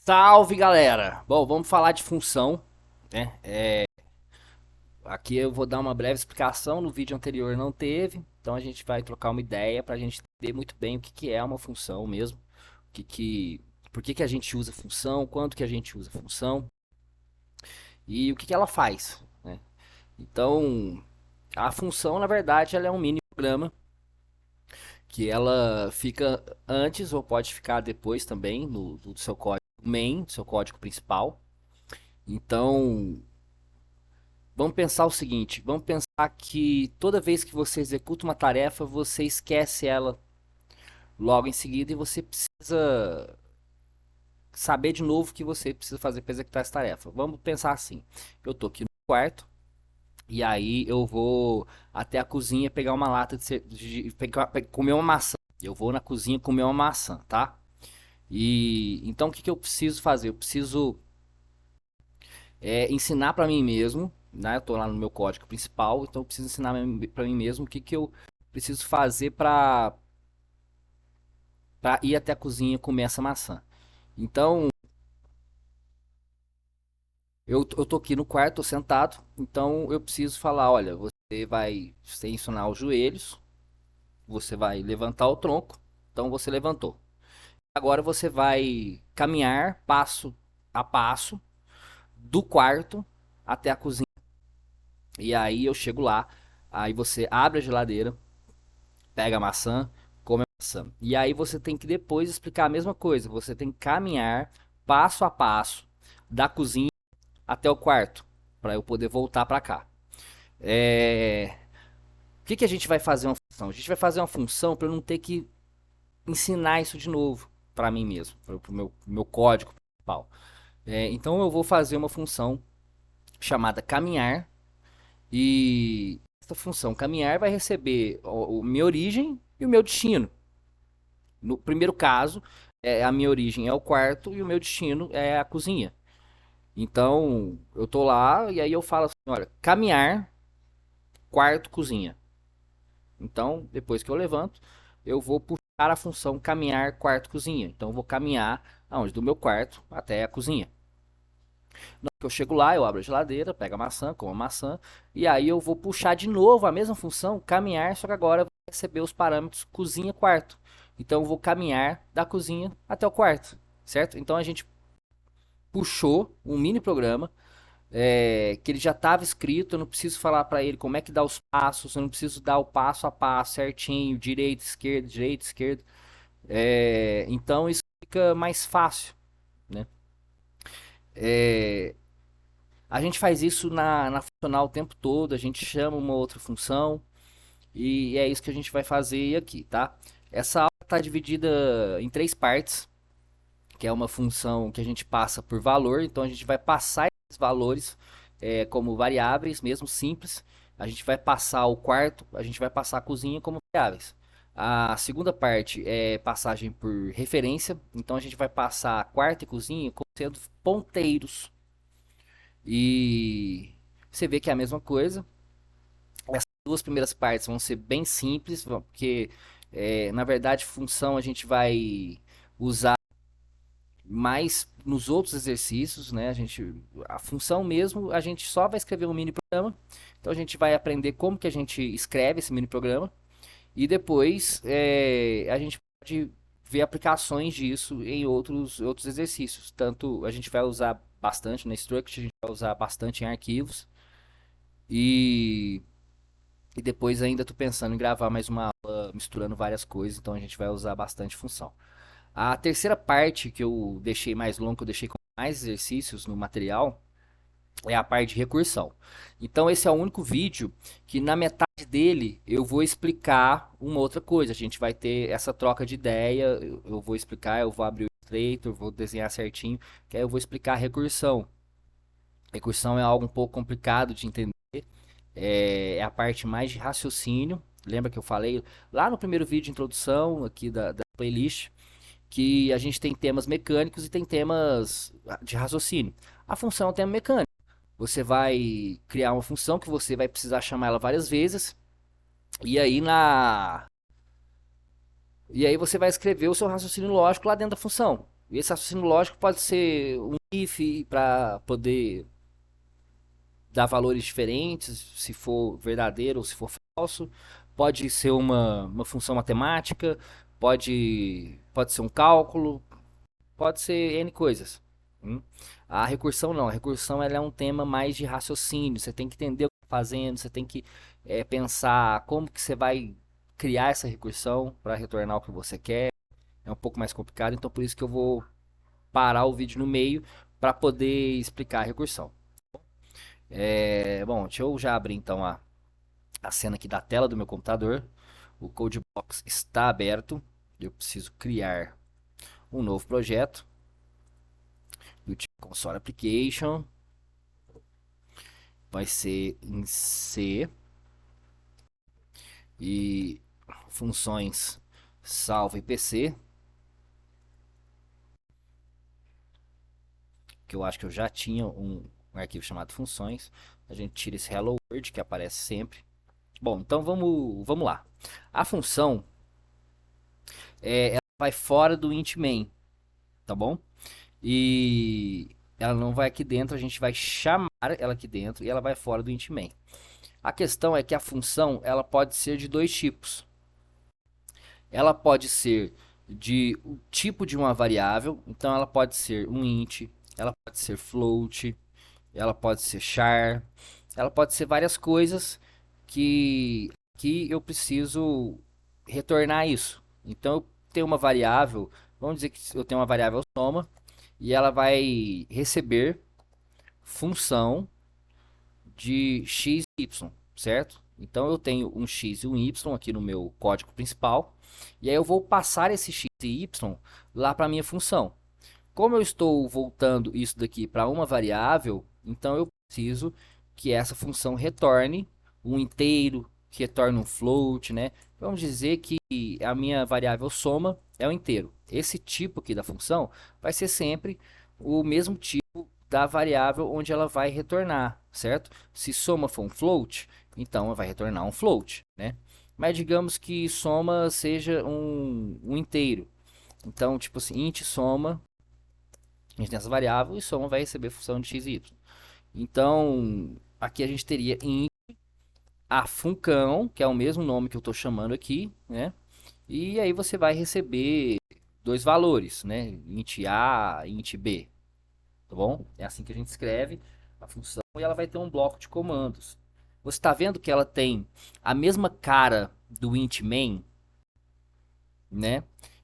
Salve, galera! Bom, vamos falar de função, né? Aqui eu vou dar uma breve explicação, no vídeo anterior não teve, então a gente vai trocar uma ideia para a gente entender muito bem o que que é uma função mesmo, o que que, por que que a gente usa função, quanto que a gente usa função e o que que ela faz, né? Então, a função, na verdade, ela é um mini programa que ela fica antes ou pode ficar depois também do seu código main, do seu código principal. Então, vamos pensar o seguinte, vamos pensar que toda vez que você executa uma tarefa, você esquece ela logo em seguida e você precisa saber de novo o que você precisa fazer para executar essa tarefa. Vamos pensar assim, eu estou aqui no quarto e aí eu vou até a cozinha pegar uma lata comer uma maçã. Eu vou na cozinha comer uma maçã, tá? E então o que que eu preciso fazer? Eu preciso ensinar para mim mesmo, né? Eu tô lá no meu código principal, então eu preciso ensinar para mim mesmo o que que eu preciso fazer para ir até a cozinha comer essa maçã. Então, eu tô aqui no quarto, tô sentado, então eu preciso falar, olha, você vai extensionar os joelhos, você vai levantar o tronco, então você levantou. Agora você vai caminhar passo a passo do quarto até a cozinha. E aí eu chego lá, aí você abre a geladeira, pega a maçã, come a maçã. E aí você tem que depois explicar a mesma coisa. Você tem que caminhar passo a passo da cozinha até o quarto para eu poder voltar para cá. O que que a gente vai fazer uma função? A gente vai fazer uma função para eu não ter que ensinar isso de novo para mim mesmo, para o meu código principal. Então eu vou fazer uma função chamada caminhar e essa função caminhar vai receber o minha origem e o meu destino. No primeiro caso, a minha origem é o quarto e o meu destino é a cozinha. Então, eu tô lá e aí eu falo assim, olha, caminhar, quarto, cozinha. Então, depois que eu levanto, eu vou puxar a função caminhar, quarto, cozinha. Então, eu vou caminhar aonde? Do meu quarto até a cozinha. Na hora que eu chego lá, eu abro a geladeira, pego a maçã, como a maçã, e aí eu vou puxar de novo a mesma função, caminhar, só que agora eu vou receber os parâmetros cozinha, quarto. Então eu vou caminhar da cozinha até o quarto, certo? Então a gente puxou um mini programa que ele já estava escrito, eu não preciso falar para ele como é que dá os passos, eu não preciso dar o passo a passo certinho, direita, esquerda. Então isso fica mais fácil, né? É, A gente faz isso na funcional o tempo todo, a gente chama uma outra função e é isso que a gente vai fazer aqui, tá? Essa aula está dividida em três partes, que é uma função que a gente passa por valor, então a gente vai passar esses valores como variáveis, mesmo simples. A gente vai passar o quarto, a gente vai passar a cozinha como variáveis. A segunda parte é passagem por referência, então a gente vai passar quarto e cozinha como sendo ponteiros. E você vê que é a mesma coisa. Essas duas primeiras partes vão ser bem simples, porque na verdade função a gente vai usar mais nos outros exercícios, né? A função mesmo, a gente só vai escrever um mini programa. Então a gente vai aprender como que a gente escreve esse mini programa e depois a gente pode ver aplicações disso em outros exercícios. Tanto a gente vai usar bastante na Struct, a gente vai usar bastante em arquivos e, e depois ainda estou pensando em gravar mais uma aula misturando várias coisas, então a gente vai usar bastante função. A terceira parte que eu deixei mais longa, que eu deixei com mais exercícios no material, é a parte de recursão. Então esse é o único vídeo que na metade dele eu vou explicar uma outra coisa. A gente vai ter essa troca de ideia, eu vou explicar, eu vou abrir o Illustrator, vou desenhar certinho, que aí eu vou explicar a recursão. Recursão é algo um pouco complicado de entender, é a parte mais de raciocínio. Lembra que eu falei lá no primeiro vídeo de introdução aqui da playlist, que a gente tem temas mecânicos e tem temas de raciocínio. A função é um tema mecânico. Você vai criar uma função que você vai precisar chamar ela várias vezes e aí você vai escrever o seu raciocínio lógico lá dentro da função. Esse raciocínio lógico pode ser um if para poder dar valores diferentes, se for verdadeiro ou se for falso. Pode ser uma função matemática, pode ser um cálculo, pode ser N coisas. hum. A recursão não, a recursão ela é um tema mais de raciocínio, você tem que entender o que está fazendo, você tem que pensar como que você vai criar essa recursão para retornar o que você quer. É um pouco mais complicado, então por isso que eu vou parar o vídeo no meio para poder explicar a recursão. Bom, deixa eu já abrir então a cena aqui da tela do meu computador. O Codebox está aberto. Eu preciso criar um novo projeto do tipo Console Application. Vai ser em C e funções salva IPC, que eu acho que eu já tinha um arquivo chamado funções. A gente tira esse Hello World que aparece sempre. Bom, então vamos lá. A função ela vai fora do int main, tá bom? E ela não vai aqui dentro, a gente vai chamar ela aqui dentro e ela vai fora do int main. A questão é que a função ela pode ser de dois tipos. Ela pode ser de o tipo de uma variável, então ela pode ser um int, ela pode ser float, ela pode ser char, ela pode ser várias coisas que eu preciso retornar isso. Então eu tenho uma variável, vamos dizer que eu tenho uma variável soma e ela vai receber função de x e y, certo? Então eu tenho um x e um y aqui no meu código principal e aí eu vou passar esse x e y lá para a minha função. Como eu estou voltando isso daqui para uma variável, então eu preciso que essa função retorne um inteiro, que retorne um float, né? Vamos dizer que a minha variável soma é um inteiro. Esse tipo aqui da função vai ser sempre o mesmo tipo da variável onde ela vai retornar, certo? Se soma for um float, então ela vai retornar um float, né? Mas digamos que soma seja um inteiro. Então, tipo assim, int soma a gente tem essa variável e soma vai receber função de x e y. Então, aqui a gente teria int a funcão, que é o mesmo nome que eu estou chamando aqui, né? E aí você vai receber dois valores, né? Int A, int B, tá bom? É assim que a gente escreve a função e ela vai ter um bloco de comandos. Você está vendo que ela tem a mesma cara do int main, né?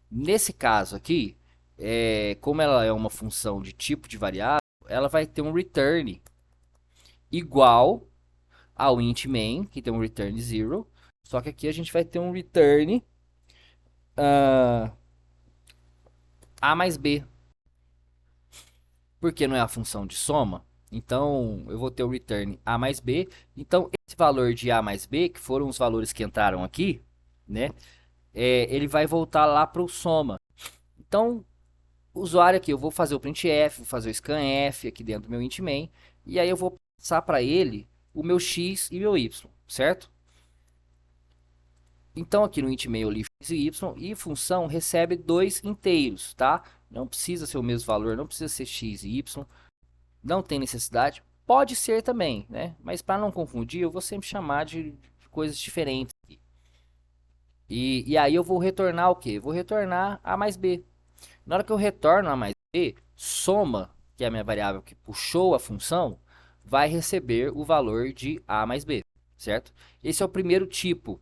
Nesse caso aqui, como ela é uma função de tipo de variável, ela vai ter um return igual ao int main, que tem um return 0, só que aqui a gente vai ter um return uh, a mais b, porque não é a função de soma. Então eu vou ter o return a mais b. Então esse valor de a mais b, que foram os valores que entraram aqui, né? Ele vai voltar lá para o soma. Então usuário aqui, eu vou fazer o printf, vou fazer o scanf aqui dentro do meu int main, e aí eu vou passar para ele o meu x e meu y, certo? Então aqui no int main eu li x e y e função recebe dois inteiros, tá? Não precisa ser o mesmo valor, não precisa ser x e y, não tem necessidade. Pode ser também, né? Mas para não confundir, eu vou sempre chamar de coisas diferentes aqui. E aí eu vou retornar o quê? Vou retornar a mais b. Na hora que eu retorno a mais b, soma, que é a minha variável que puxou a função, vai receber o valor de a mais b, certo? Esse é o primeiro tipo.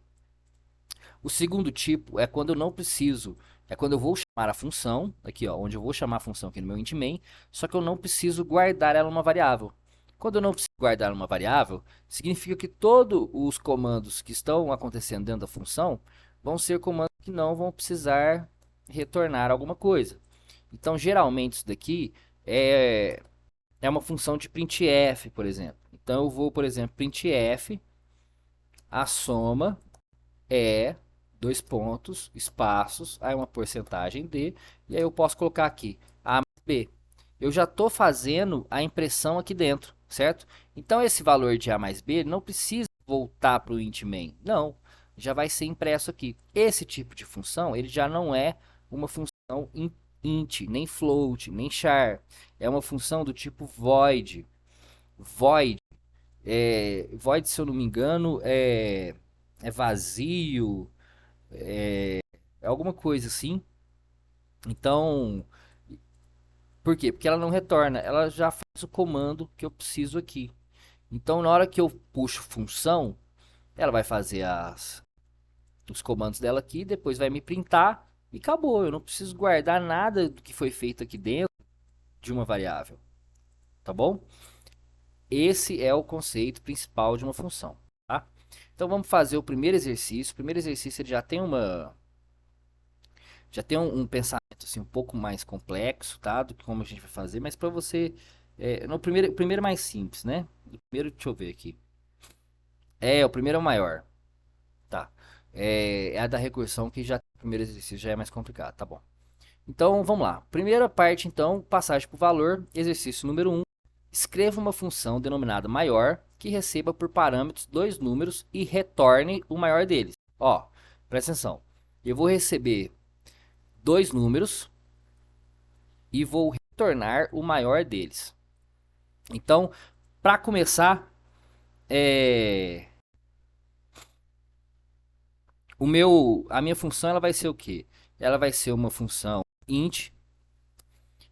O segundo tipo é quando eu não preciso, é quando eu vou chamar a função, aqui ó, onde eu vou chamar a função aqui no meu int main, só que eu não preciso guardar ela uma variável. Quando eu não preciso guardar uma variável, significa que todos os comandos que estão acontecendo dentro da função vão ser comandos que não vão precisar retornar alguma coisa. Então, geralmente isso daqui é uma função de printf, por exemplo. Então, eu vou, por exemplo, printf, a soma é dois pontos, espaços, aí uma porcentagem de, e aí eu posso colocar aqui A mais B. Eu já estou fazendo a impressão aqui dentro, certo? Então esse valor de A mais B não precisa voltar para o int main, não, já vai ser impresso aqui. Esse tipo de função, ele já não é uma função int, nem float, nem char. É uma função do tipo void. Void, se eu não me engano, é vazio, é alguma coisa assim. Então, por quê? Porque ela não retorna, ela já faz o comando que eu preciso aqui. Então, na hora que eu puxo função, ela vai fazer os comandos dela aqui, depois vai me printar e acabou. Eu não preciso guardar nada do que foi feito aqui dentro de uma variável, tá bom? Esse é o conceito principal de uma função, tá? Então vamos fazer o primeiro exercício. O primeiro exercício ele já tem um pensamento assim um pouco mais complexo, tá? Do que como a gente vai fazer, mas para você no primeiro é mais simples, né? O primeiro, deixa eu ver aqui. O primeiro é o maior, tá? É a da recursão que já o primeiro exercício já é mais complicado, tá bom? Então vamos lá. Primeira parte então, passagem para o valor, exercício número um. Escreva uma função denominada maior que receba por parâmetros dois números e retorne o maior deles. Ó, presta atenção. Eu vou receber dois números e vou retornar o maior deles. Então, para começar, é... a minha função ela vai ser o quê? Ela vai ser uma função int,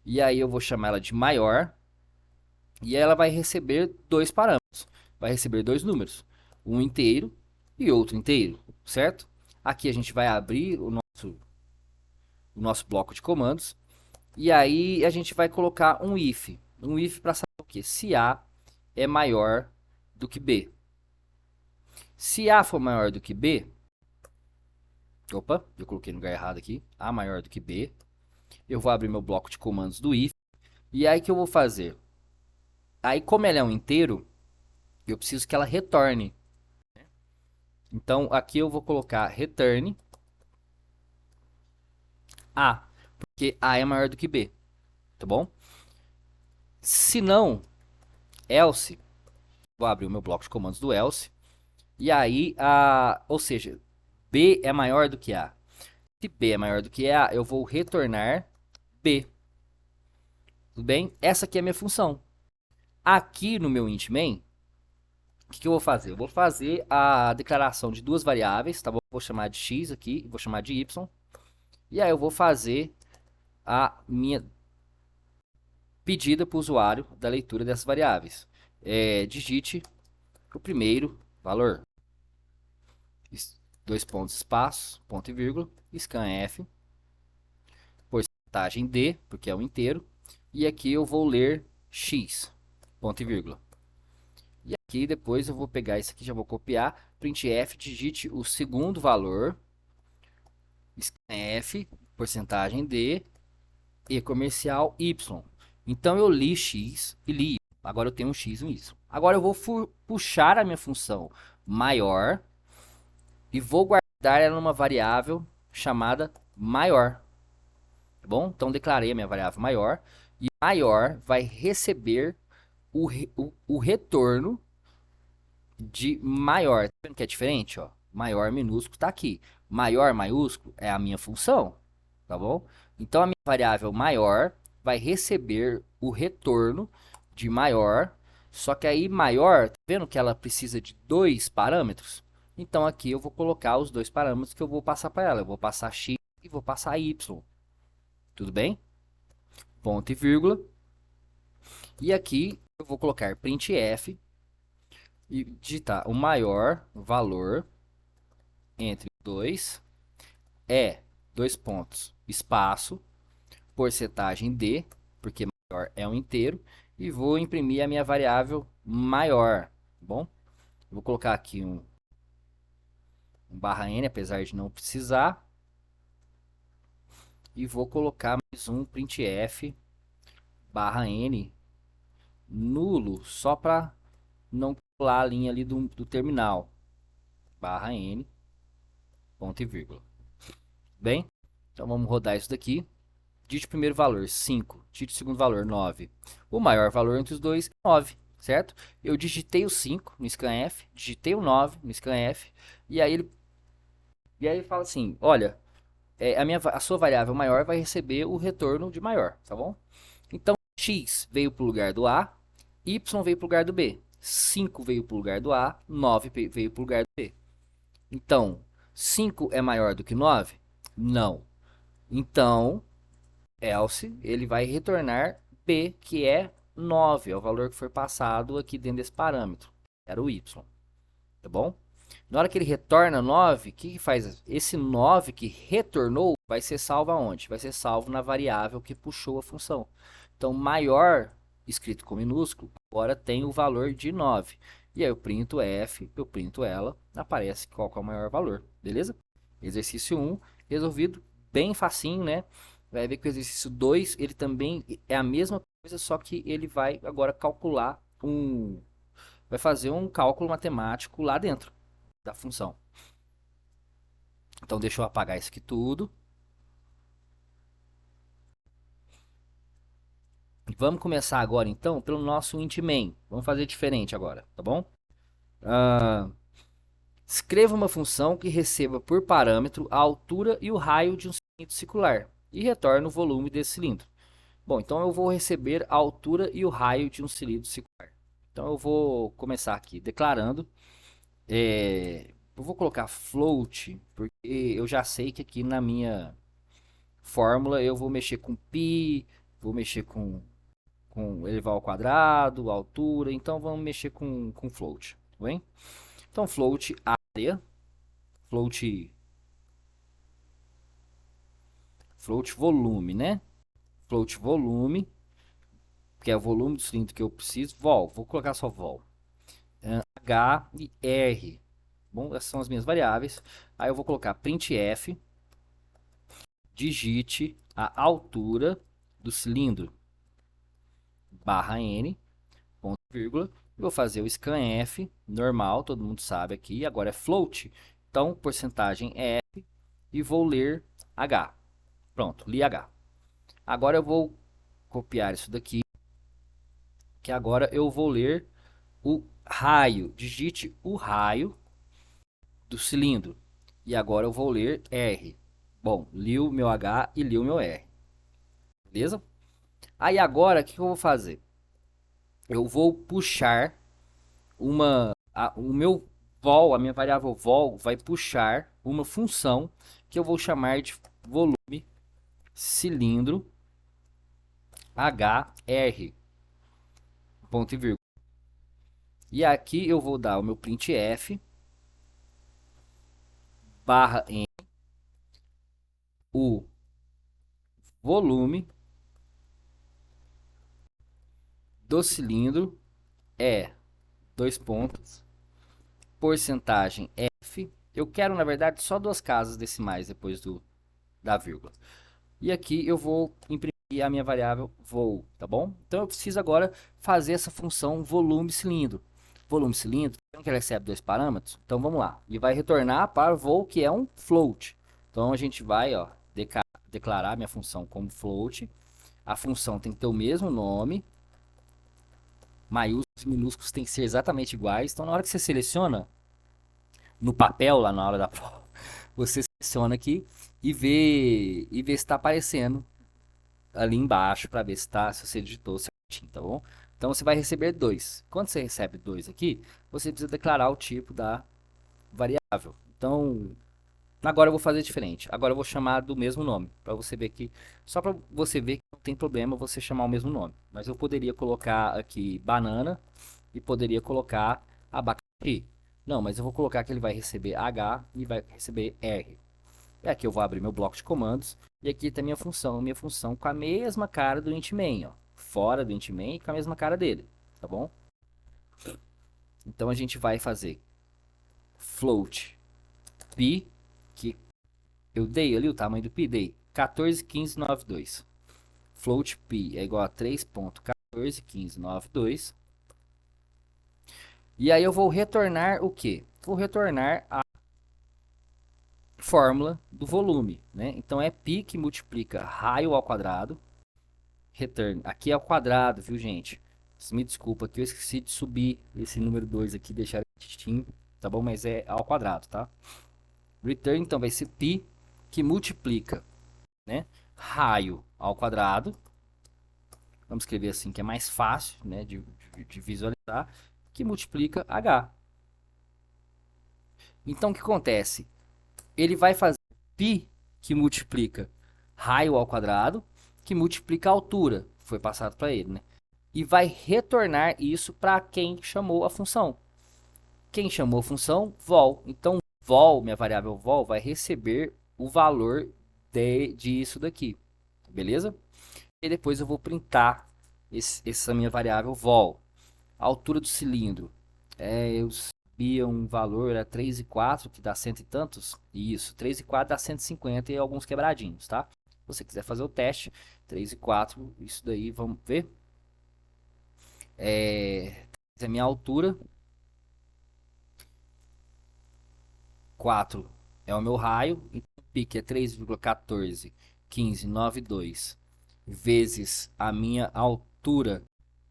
e aí eu vou chamar ela de maior, e ela vai receber dois parâmetros. Vai receber dois números, um inteiro e outro inteiro, certo? Aqui a gente vai abrir o nosso bloco de comandos, e aí a gente vai colocar um if para saber o que? Se A é maior do que B. Se A for maior do que B, opa, eu coloquei no lugar errado aqui, A maior do que B, eu vou abrir meu bloco de comandos do if, e aí que eu vou fazer? Aí como ela é um inteiro, eu preciso que ela retorne. Então aqui eu vou colocar return A, porque A é maior do que B, tá bom? Se não, else, vou abrir o meu bloco de comandos do else, e aí, ou seja, B é maior do que A. Se B é maior do que A, eu vou retornar B. Tudo bem? Essa aqui é a minha função. Aqui no meu int main, o que eu vou fazer? Eu vou fazer a declaração de duas variáveis, tá bom? Vou chamar de x aqui, vou chamar de y. E aí eu vou fazer a minha pedida para o usuário da leitura dessas variáveis. Digite o primeiro valor. Dois pontos, espaço, ponto e vírgula, scanf, porcentagem D, porque é um inteiro. E aqui eu vou ler x, ponto e vírgula. E aqui depois eu vou pegar isso aqui, já vou copiar. Printf, digite o segundo valor, scanf, porcentagem D, e comercial y. Então eu li x e li y. Agora eu tenho um x e um y. Agora eu vou puxar a minha função maior e vou guardar ela numa variável chamada maior. Tá bom? Então declarei a minha variável maior. E maior vai receber o retorno de maior. Tá vendo que é diferente? Ó? Maior minúsculo está aqui. Maior maiúsculo é a minha função. Tá bom? Então a minha variável maior vai receber o retorno de maior. Só que aí maior, tá vendo que ela precisa de dois parâmetros? Então aqui eu vou colocar os dois parâmetros que eu vou passar para ela. Eu vou passar x e vou passar y. Tudo bem? Ponto e vírgula. E aqui eu vou colocar printf e digitar o maior valor entre 2 é dois pontos, espaço, porcentagem D, porque maior é um inteiro, e vou imprimir a minha variável maior, tá bom? Vou colocar aqui um barra N, apesar de não precisar, e vou colocar mais um printf barra N nulo, só para não pular a linha ali do terminal, barra N, ponto e vírgula. Bem, então vamos rodar isso daqui. Digite o primeiro valor, 5. Digite o segundo valor, 9. O maior valor entre os dois é 9, certo? Eu digitei o 5 no scanf, digitei o 9 no scanf, e aí ele fala assim, olha, a sua variável maior vai receber o retorno de maior, tá bom? Então, x veio para o lugar do A, y veio para o lugar do B, 5 veio para o lugar do A, 9 veio para o lugar do B. Então, 5 é maior do que 9? Não. Então, else, ele vai retornar B, que é 9, é o valor que foi passado aqui dentro desse parâmetro, era o y, tá bom? Na hora que ele retorna 9, o que faz? Esse 9 que retornou vai ser salvo aonde? Vai ser salvo na variável que puxou a função. Então, maior, escrito com minúsculo, agora tem o valor de 9. E aí eu printo F, eu printo ela, aparece qual que é o maior valor, beleza? Exercício 1, resolvido, bem facinho, né? Vai ver que o exercício 2, ele também é a mesma coisa, só que ele vai agora calcular vai fazer um cálculo matemático lá dentro da função. Então deixa eu apagar isso aqui tudo. Vamos começar agora então pelo nosso int main. Vamos fazer diferente agora, tá bom? Escreva uma função que receba por parâmetro a altura e o raio de um cilindro circular e retorne o volume desse cilindro. Bom, então eu vou receber a altura e o raio de um cilindro circular. Então eu vou começar aqui declarando. Eu vou colocar float, porque eu já sei que aqui na minha fórmula eu vou mexer com π, vou mexer com elevar ao quadrado, altura, então vamos mexer com float, tá bem? Então float área, float, float volume, né? Float volume, que é o volume do cilindro que eu preciso, vol, vou colocar só vol. H e R, bom, essas são as minhas variáveis. Aí eu vou colocar printf, digite a altura do cilindro, barra n, ponto, vírgula, e vou fazer o scanf, normal, todo mundo sabe aqui, agora é float, então porcentagem é F, e vou ler H, pronto, li H. Agora eu vou copiar isso daqui, que agora eu vou ler o raio, digite o raio do cilindro, e agora eu vou ler R. Bom, li o meu H e li o meu R, beleza? Aí agora, o que eu vou fazer? Eu vou puxar o meu vol, a minha variável vol, vai puxar uma função que eu vou chamar de volume cilindro HR, ponto e vírgula. E aqui eu vou dar o meu printf, barra em o volume do cilindro é, dois pontos, porcentagem F. Eu quero, na verdade, só duas casas decimais depois da vírgula. E aqui eu vou imprimir a minha variável vol, tá bom? Então eu preciso agora fazer essa função volume cilindro. Volume cilindro, que ele recebe dois parâmetros. Então vamos lá. E vai retornar para vol, que é um float. Então a gente vai, ó, declarar minha função como float. A função tem que ter o mesmo nome. Maiúsculos e minúsculos tem que ser exatamente iguais. Então na hora que você seleciona no papel lá na hora da prova, você seleciona aqui e vê se está aparecendo ali embaixo para ver se você digitou certinho, tá bom? Então você vai receber 2. Quando você recebe 2 aqui, você precisa declarar o tipo da variável. Então, agora eu vou fazer diferente. Agora eu vou chamar do mesmo nome, para você ver que só para você ver que não tem problema você chamar o mesmo nome. Mas eu poderia colocar aqui banana e poderia colocar abacaxi. Não, mas eu vou colocar que ele vai receber H e vai receber R. E aqui eu vou abrir meu bloco de comandos. E aqui está minha função com a mesma cara do int main, ó. Fora do int main e com a mesma cara dele, tá bom? Então a gente vai fazer float pi, que eu dei ali o tamanho do pi, dei 14,1592. Float pi é igual a 3.141592. E aí eu vou retornar o quê? Vou retornar a fórmula do volume, né? Então é π que multiplica raio ao quadrado, return, aqui é ao quadrado, viu gente? Me desculpa que eu esqueci de subir esse número 2 aqui, deixar distinto, tá bom? Mas é ao quadrado, tá? Return então vai ser π que multiplica, né, raio ao quadrado. Vamos escrever assim que é mais fácil, né, de visualizar, que multiplica h. Então o que acontece? Ele vai fazer π que multiplica raio ao quadrado, que multiplica a altura, que foi passado para ele, né? E vai retornar isso para quem chamou a função. Quem chamou a função? Vol. Então, vol, minha variável vol, vai receber o valor disso daqui. Beleza? E depois eu vou printar essa minha variável vol. A altura do cilindro. Eu sabia um valor, era 3,4, que dá cento e tantos. Isso, 3,4 dá 150 e alguns quebradinhos, tá? Se você quiser fazer o teste, 3,4, isso daí, vamos ver. É a minha altura. 4 é o meu raio, então o pique é 3,141592 vezes a minha altura,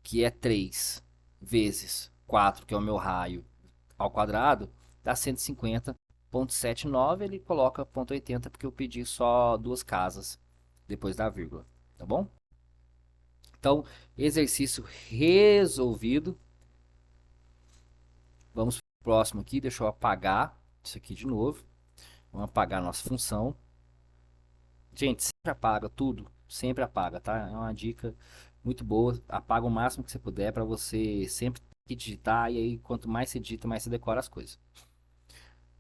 que é 3, vezes 4, que é o meu raio, ao quadrado, dá 150,79. Ele coloca 0,80 porque eu pedi só duas casas depois da vírgula, tá bom? Então, exercício resolvido. Vamos para o próximo aqui, deixa eu apagar isso aqui de novo. Vamos apagar a nossa função. Gente, sempre apaga tudo, sempre apaga, tá? É uma dica muito boa. Apaga o máximo que você puder para você sempre ter que digitar, e aí quanto mais você digita, mais você decora as coisas.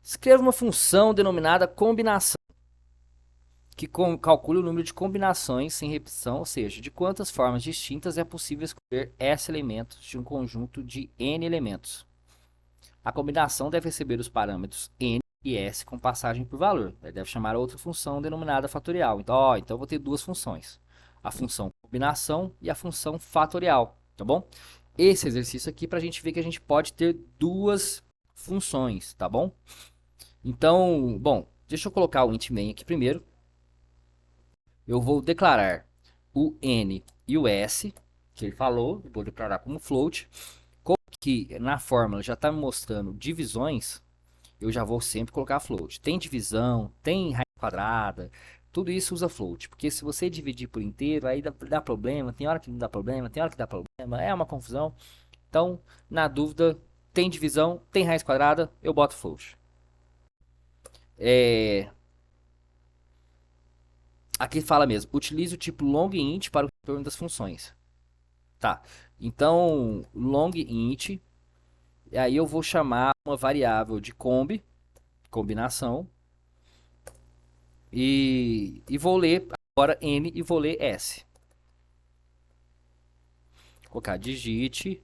Escreva uma função denominada combinação, que calcule o número de combinações sem repetição, ou seja, de quantas formas distintas é possível escolher S elementos de um conjunto de N elementos. A combinação deve receber os parâmetros N e S com passagem por valor. Ele deve chamar outra função denominada fatorial. Então eu vou ter duas funções. A função combinação e a função fatorial, tá bom? Esse exercício aqui para a gente ver que a gente pode ter duas funções, tá bom? Então, bom, deixa eu colocar o int main aqui primeiro. Eu vou declarar o N e o S, que ele falou, vou declarar como float. Como que na fórmula já está me mostrando divisões, eu já vou sempre colocar float. Tem divisão, tem raiz quadrada, tudo isso usa float. Porque se você dividir por inteiro, aí dá problema, tem hora que não dá problema, tem hora que dá problema, é uma confusão. Então, na dúvida, tem divisão, tem raiz quadrada, eu boto float. Aqui fala mesmo, utilize o tipo longInt para o retorno das funções. Tá, então longInt, e aí eu vou chamar uma variável de combinação, e vou ler agora N e vou ler S. Vou colocar digite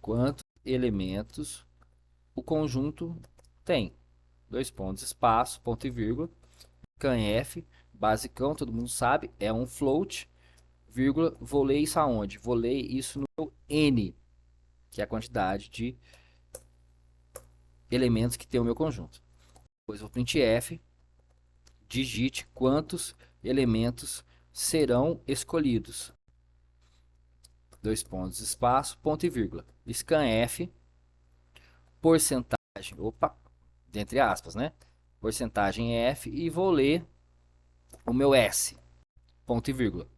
quantos elementos o conjunto tem. Dois pontos, espaço, ponto e vírgula. Scanf, basicão, todo mundo sabe, é um float, vírgula, vou ler isso aonde? Vou ler isso no meu N, que é a quantidade de elementos que tem o meu conjunto. Depois vou printf, digite quantos elementos serão escolhidos. Dois pontos, espaço, ponto e vírgula. Scanf, porcentagem, opa, entre aspas, né? Porcentagem F, e vou ler o meu S, ponto e vírgula.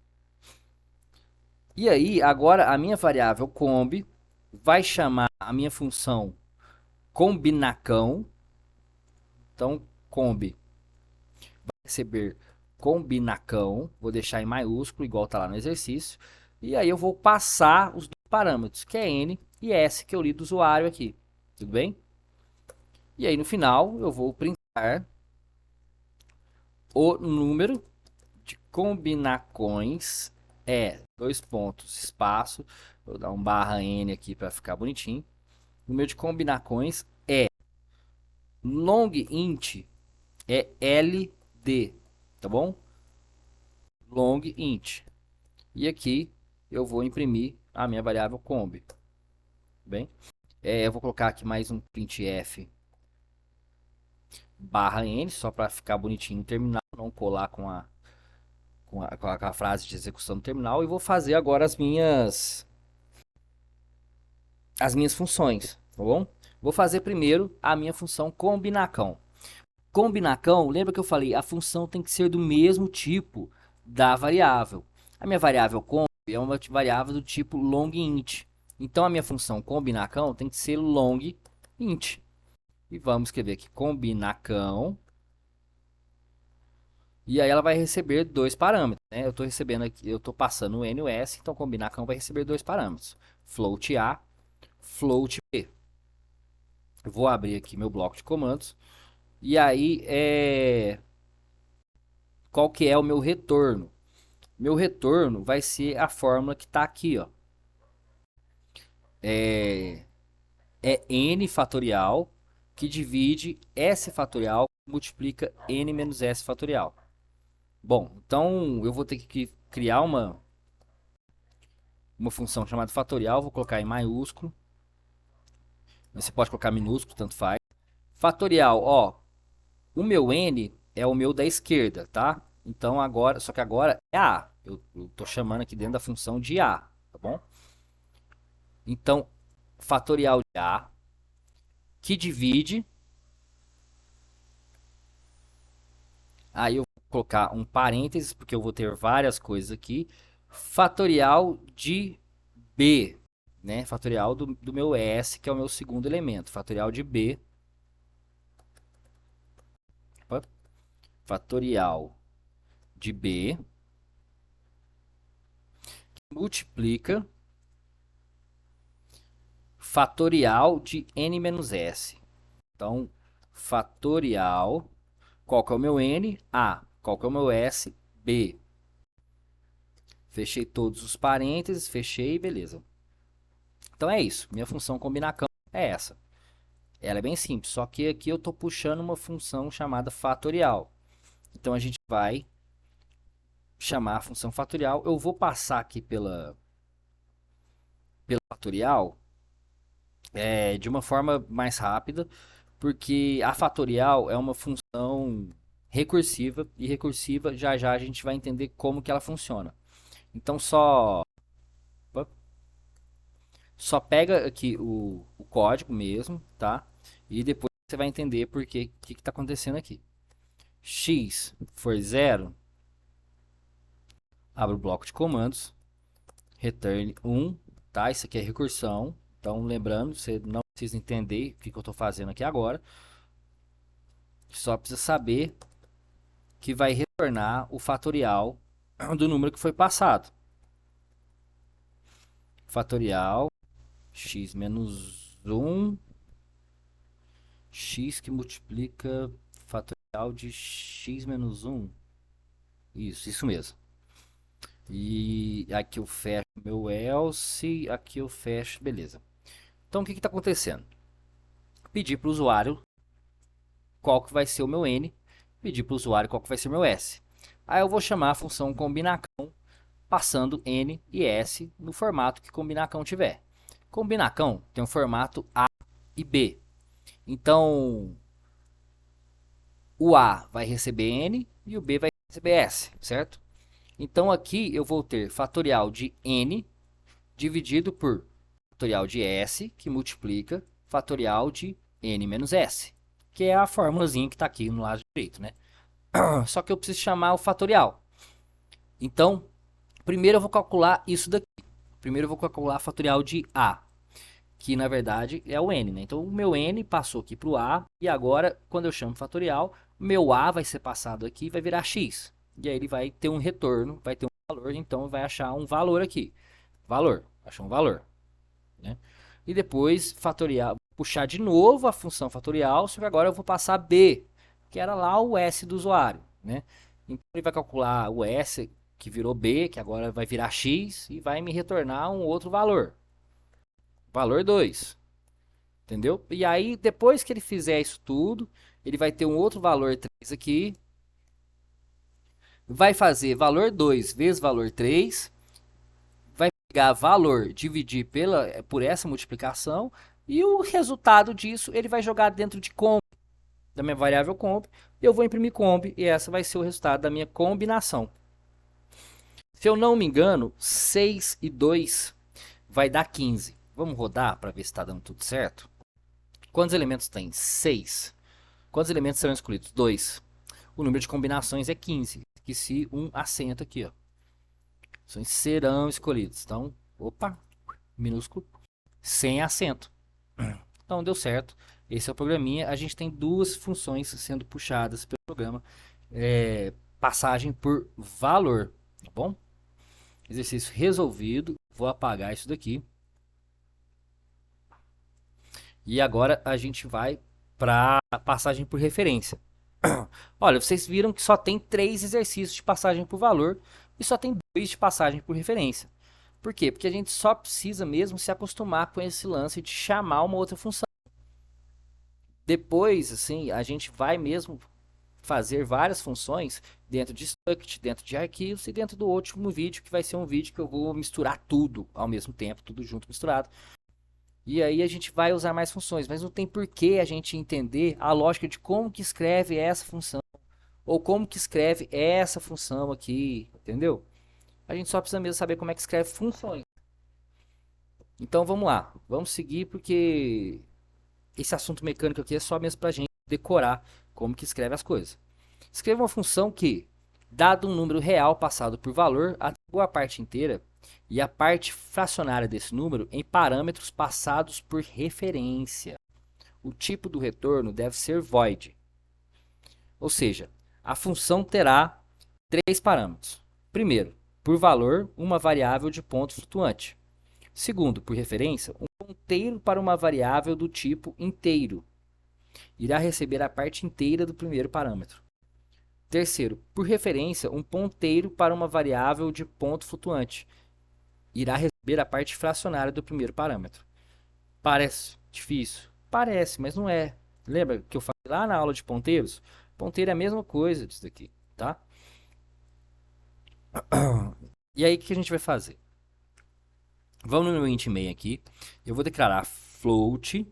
E aí, agora a minha variável comb vai chamar a minha função combinacão. Então, comb vai receber combinacão, vou deixar em maiúsculo, igual está lá no exercício. E aí eu vou passar os dois parâmetros, que é N e S, que eu li do usuário aqui. Tudo bem? E aí no final eu vou printar o número de combinacões, dois pontos, espaço, vou dar um barra N aqui para ficar bonitinho. O número de combinacões é longInt, é LD, tá bom? LongInt. E aqui eu vou imprimir a minha variável comb. Bem, eu vou colocar aqui mais um printf barra N, só para ficar bonitinho no terminal, não colar com a frase de execução do terminal. E vou fazer agora as minhas funções, tá bom? Vou fazer primeiro a minha função combinacão. Combinacão, lembra que eu falei, a função tem que ser do mesmo tipo da variável. A minha variável comb é uma variável do tipo long int. Então a minha função combinacão tem que ser long int. E vamos escrever aqui combinacão. E aí ela vai receber dois parâmetros, né? Eu estou recebendo aqui, eu estou passando o n e o s, então combinacão vai receber dois parâmetros, float a, float b. Eu vou abrir aqui meu bloco de comandos. E aí qual que é o meu retorno? Meu retorno vai ser a fórmula que está aqui, ó. É n fatorial que divide s fatorial multiplica n menos s fatorial. Bom, então eu vou ter que criar uma função chamada fatorial, vou colocar em maiúsculo. Você pode colocar minúsculo, tanto faz. Fatorial, ó, o meu n é o meu da esquerda, tá? Então agora, só que agora é a. Eu tô chamando aqui dentro da função de a, tá bom? Então, fatorial de a que divide. Aí eu vou colocar um parênteses, porque eu vou ter várias coisas aqui. Fatorial de b, né? Fatorial do meu s, que é o meu segundo elemento. Fatorial de b. Opa. Fatorial de b multiplica fatorial de n menos s. Então, fatorial, qual que é o meu n? A. Qual que é o meu s? B. Fechei todos os parênteses, fechei, beleza. Então é isso, minha função combinacão é essa. Ela é bem simples, só que aqui eu estou puxando uma função chamada fatorial. Então a gente vai chamar a função fatorial. Eu vou passar aqui pela fatorial de uma forma mais rápida, porque a fatorial é uma função recursiva, e recursiva já já a gente vai entender como que ela funciona. Então só pega aqui o código mesmo, tá? E depois você vai entender por que está acontecendo aqui. X for zero, abre o bloco de comandos, return 1, tá? Isso aqui é recursão. Então, lembrando, você não precisa entender o que eu estou fazendo aqui agora. Só precisa saber que vai retornar o fatorial do número que foi passado. Fatorial x menos 1, x que multiplica fatorial de x menos 1. Isso mesmo. E aqui eu fecho meu else, aqui eu fecho, beleza. Então o que está acontecendo? Pedir para o usuário qual que vai ser o meu n, pedir para o usuário qual que vai ser o meu s. Aí eu vou chamar a função combinacão, passando n e s no formato que combinacão tiver. Combinacão tem o formato A e B. Então, o A vai receber n e o B vai receber s, certo? Então aqui eu vou ter fatorial de n dividido por fatorial de s, que multiplica fatorial de n menos s, que é a formulazinha que está aqui no lado direito, né? Só que eu preciso chamar o fatorial. Então, primeiro eu vou calcular isso daqui. Primeiro eu vou calcular fatorial de a, que na verdade é o n, né? Então o meu n passou aqui para o a, e agora, quando eu chamo fatorial, meu a vai ser passado aqui e vai virar x. E aí ele vai ter um retorno, vai ter um valor, então vai achar um valor aqui. Valor, achou um valor, né? E depois fatorial, puxar de novo a função fatorial, só que agora eu vou passar b, que era lá o s do usuário, né? Então ele vai calcular o s, que virou b, que agora vai virar x, e vai me retornar um outro valor. Valor 2, entendeu? E aí, depois que ele fizer isso tudo, ele vai ter um outro valor 3 aqui, vai fazer valor 2 vezes valor 3, vai pegar valor, dividir por essa multiplicação, e o resultado disso ele vai jogar dentro de comp, da minha variável comp, e eu vou imprimir comp, e essa vai ser o resultado da minha combinação. Se eu não me engano, 6 e 2 vai dar 15. Vamos rodar para ver se está dando tudo certo? Quantos elementos tem? 6. Quantos elementos serão escolhidos? 2. O número de combinações é 15. Esqueci um acento aqui, ó. Serão escolhidos. Então, opa, minúsculo, sem acento. Então deu certo. Esse é o programinha. A gente tem duas funções sendo puxadas pelo programa. Passagem por valor, tá bom? Exercício resolvido. Vou apagar isso daqui. E agora a gente vai para a passagem por referência. Olha, vocês viram que só tem 3 exercícios de passagem por valor e só tem 2 de passagem por referência. Por quê? Porque a gente só precisa mesmo se acostumar com esse lance de chamar uma outra função. Depois, assim, a gente vai mesmo fazer várias funções dentro de struct, dentro de arquivos e dentro do último vídeo, que vai ser um vídeo que eu vou misturar tudo ao mesmo tempo, tudo junto, misturado. E aí a gente vai usar mais funções, mas não tem por que a gente entender a lógica de como que escreve essa função, ou como que escreve essa função aqui, entendeu? A gente só precisa mesmo saber como é que escreve funções. Então vamos lá, vamos seguir porque esse assunto mecânico aqui é só mesmo para a gente decorar como que escreve as coisas. Escreva uma função que, dado um número real passado por valor, atribua a parte inteira e a parte fracionária desse número em parâmetros passados por referência. O tipo do retorno deve ser void. Ou seja, a função terá 3 parâmetros. Primeiro, por valor, uma variável de ponto flutuante. Segundo, por referência, um ponteiro para uma variável do tipo inteiro. Irá receber a parte inteira do primeiro parâmetro. Terceiro, por referência, um ponteiro para uma variável de ponto flutuante. Irá receber a parte fracionária do primeiro parâmetro. Parece difícil? Parece, mas não é. Lembra que eu falei lá na aula de ponteiros? Ponteiro é a mesma coisa disso daqui, tá? E aí, o que a gente vai fazer? Vamos no meu int main aqui. Eu vou declarar float.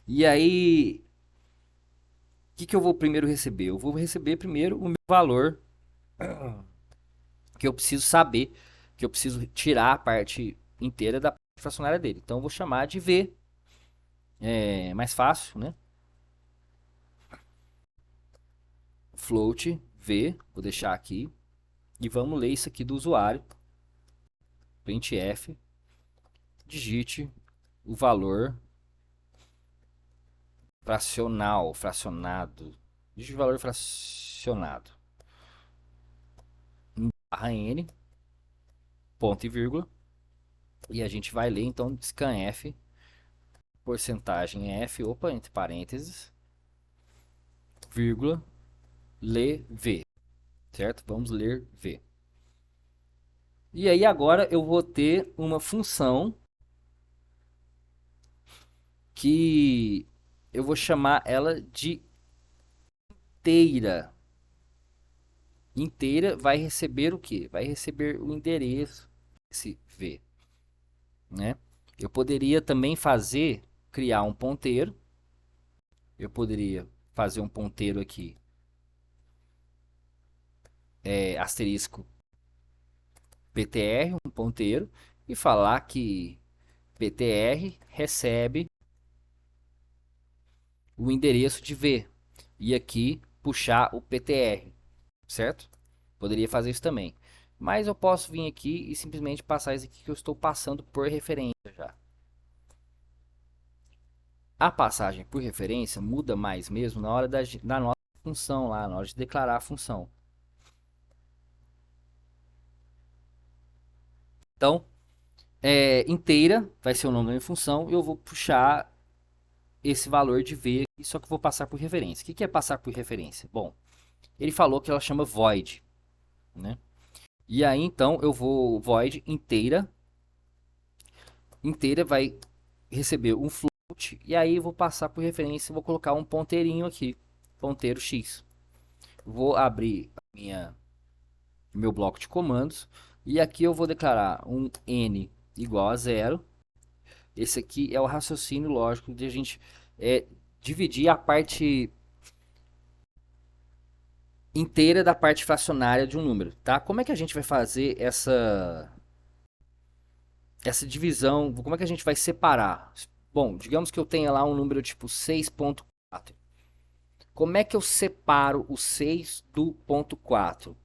E aí, o que eu vou primeiro receber? Eu vou receber primeiro o meu valor que eu preciso saber, que eu preciso tirar a parte inteira da parte fracionária dele. Então eu vou chamar de v, é mais fácil, né? Float v, vou deixar aqui e vamos ler isso aqui do usuário. Printf, digite o valor fracionado. Digite o valor fracionado. Barra n, ponto e vírgula. E a gente vai ler então scanf, porcentagem f, opa, entre parênteses, vírgula, ler v, certo? Vamos ler v. E aí agora eu vou ter uma função que eu vou chamar ela de inteira. Inteira vai receber o quê? Vai receber o endereço desse v, né? Eu poderia também criar um ponteiro. Eu poderia fazer um ponteiro aqui, asterisco ptr, um ponteiro, e falar que ptr recebe o endereço de v. E aqui puxar o ptr, certo? Poderia fazer isso também. Mas eu posso vir aqui e simplesmente passar isso aqui que eu estou passando por referência já. A passagem por referência muda mais mesmo na hora da nossa função lá, na hora de declarar a função. Então, inteira vai ser o nome da minha função e eu vou puxar esse valor de v, só que eu vou passar por referência. O que é passar por referência? Bom, ele falou que ela chama void, né? E aí então eu vou void inteira. Inteira vai receber um float e aí eu vou passar por referência, vou colocar um ponteirinho aqui, ponteiro x. Vou abrir meu bloco de comandos e aqui eu vou declarar um n igual a 0. Esse aqui é o raciocínio lógico de a gente dividir a parte inteira da parte fracionária de um número, tá? Como é que a gente vai fazer essa divisão? Como é que a gente vai separar? Bom, digamos que eu tenha lá um número tipo 6.4 4. Como é que eu separo o 6 do ponto 4?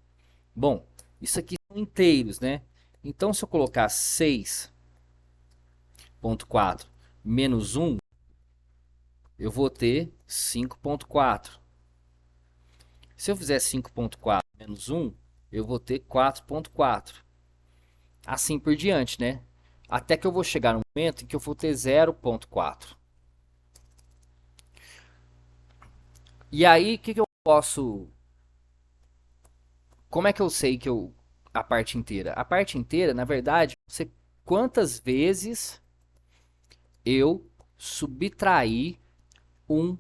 Bom, isso aqui são inteiros, né? Então, se eu colocar 6,4 menos 1, eu vou ter 5,4. Se eu fizer 5,4 menos 1, eu vou ter 4,4. Assim por diante, né? Até que eu vou chegar no momento em que eu vou ter 0,4. E aí, o que eu posso... Como é que eu sei que eu... A parte inteira? A parte inteira, na verdade, você quantas vezes eu subtrair um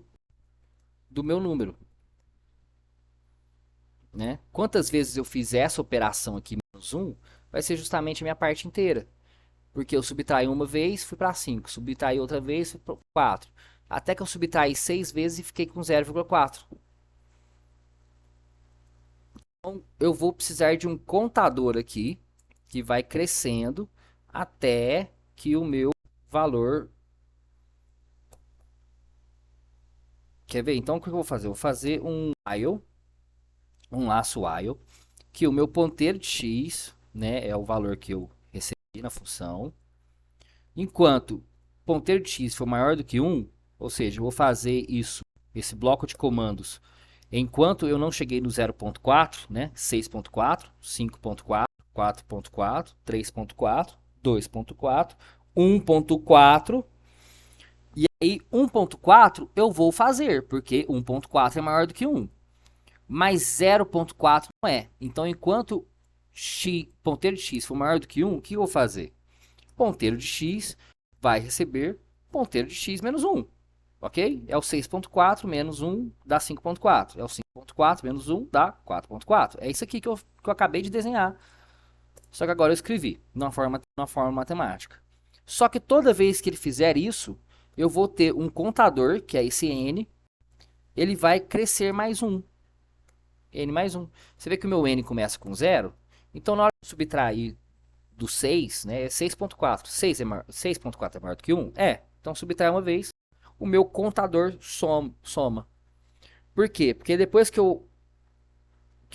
do meu número, né? Quantas vezes eu fizer essa operação aqui menos um, vai ser justamente a minha parte inteira. Porque eu subtraí uma vez, fui para 5, subtraí outra vez, fui para 4. Até que eu subtraí 6 vezes e fiquei com 0,4. Então, eu vou precisar de um contador aqui, que vai crescendo até que o meu valor... Quer ver? Então, o que eu vou fazer? Eu vou fazer um laço while, que o meu ponteiro de x, né, é o valor que eu recebi na função. Enquanto ponteiro de x for maior do que 1, ou seja, eu vou fazer isso, esse bloco de comandos, enquanto eu não cheguei no 0.4, né, 6.4, 5.4, 4.4, 3.4, 2.4, 1.4, e aí 1.4 eu vou fazer, porque 1.4 é maior do que 1. Mas 0.4 não é. Então, enquanto ponteiro de x for maior do que 1, o que eu vou fazer? Ponteiro de x vai receber ponteiro de x menos 1. Ok? É o 6.4 menos 1 dá 5.4. É o 5.4 menos 1 dá 4.4. É isso aqui que eu acabei de desenhar. Só que agora eu escrevi numa forma matemática. Só que toda vez que ele fizer isso, eu vou ter um contador, que é esse n, ele vai crescer mais 1. N mais 1. Você vê que o meu N começa com 0. Então, na hora de subtrair do 6, né, é 6.4. 6.4 é maior do que 1? É. Então, subtrai uma vez, o meu contador soma. Por quê? Porque depois que eu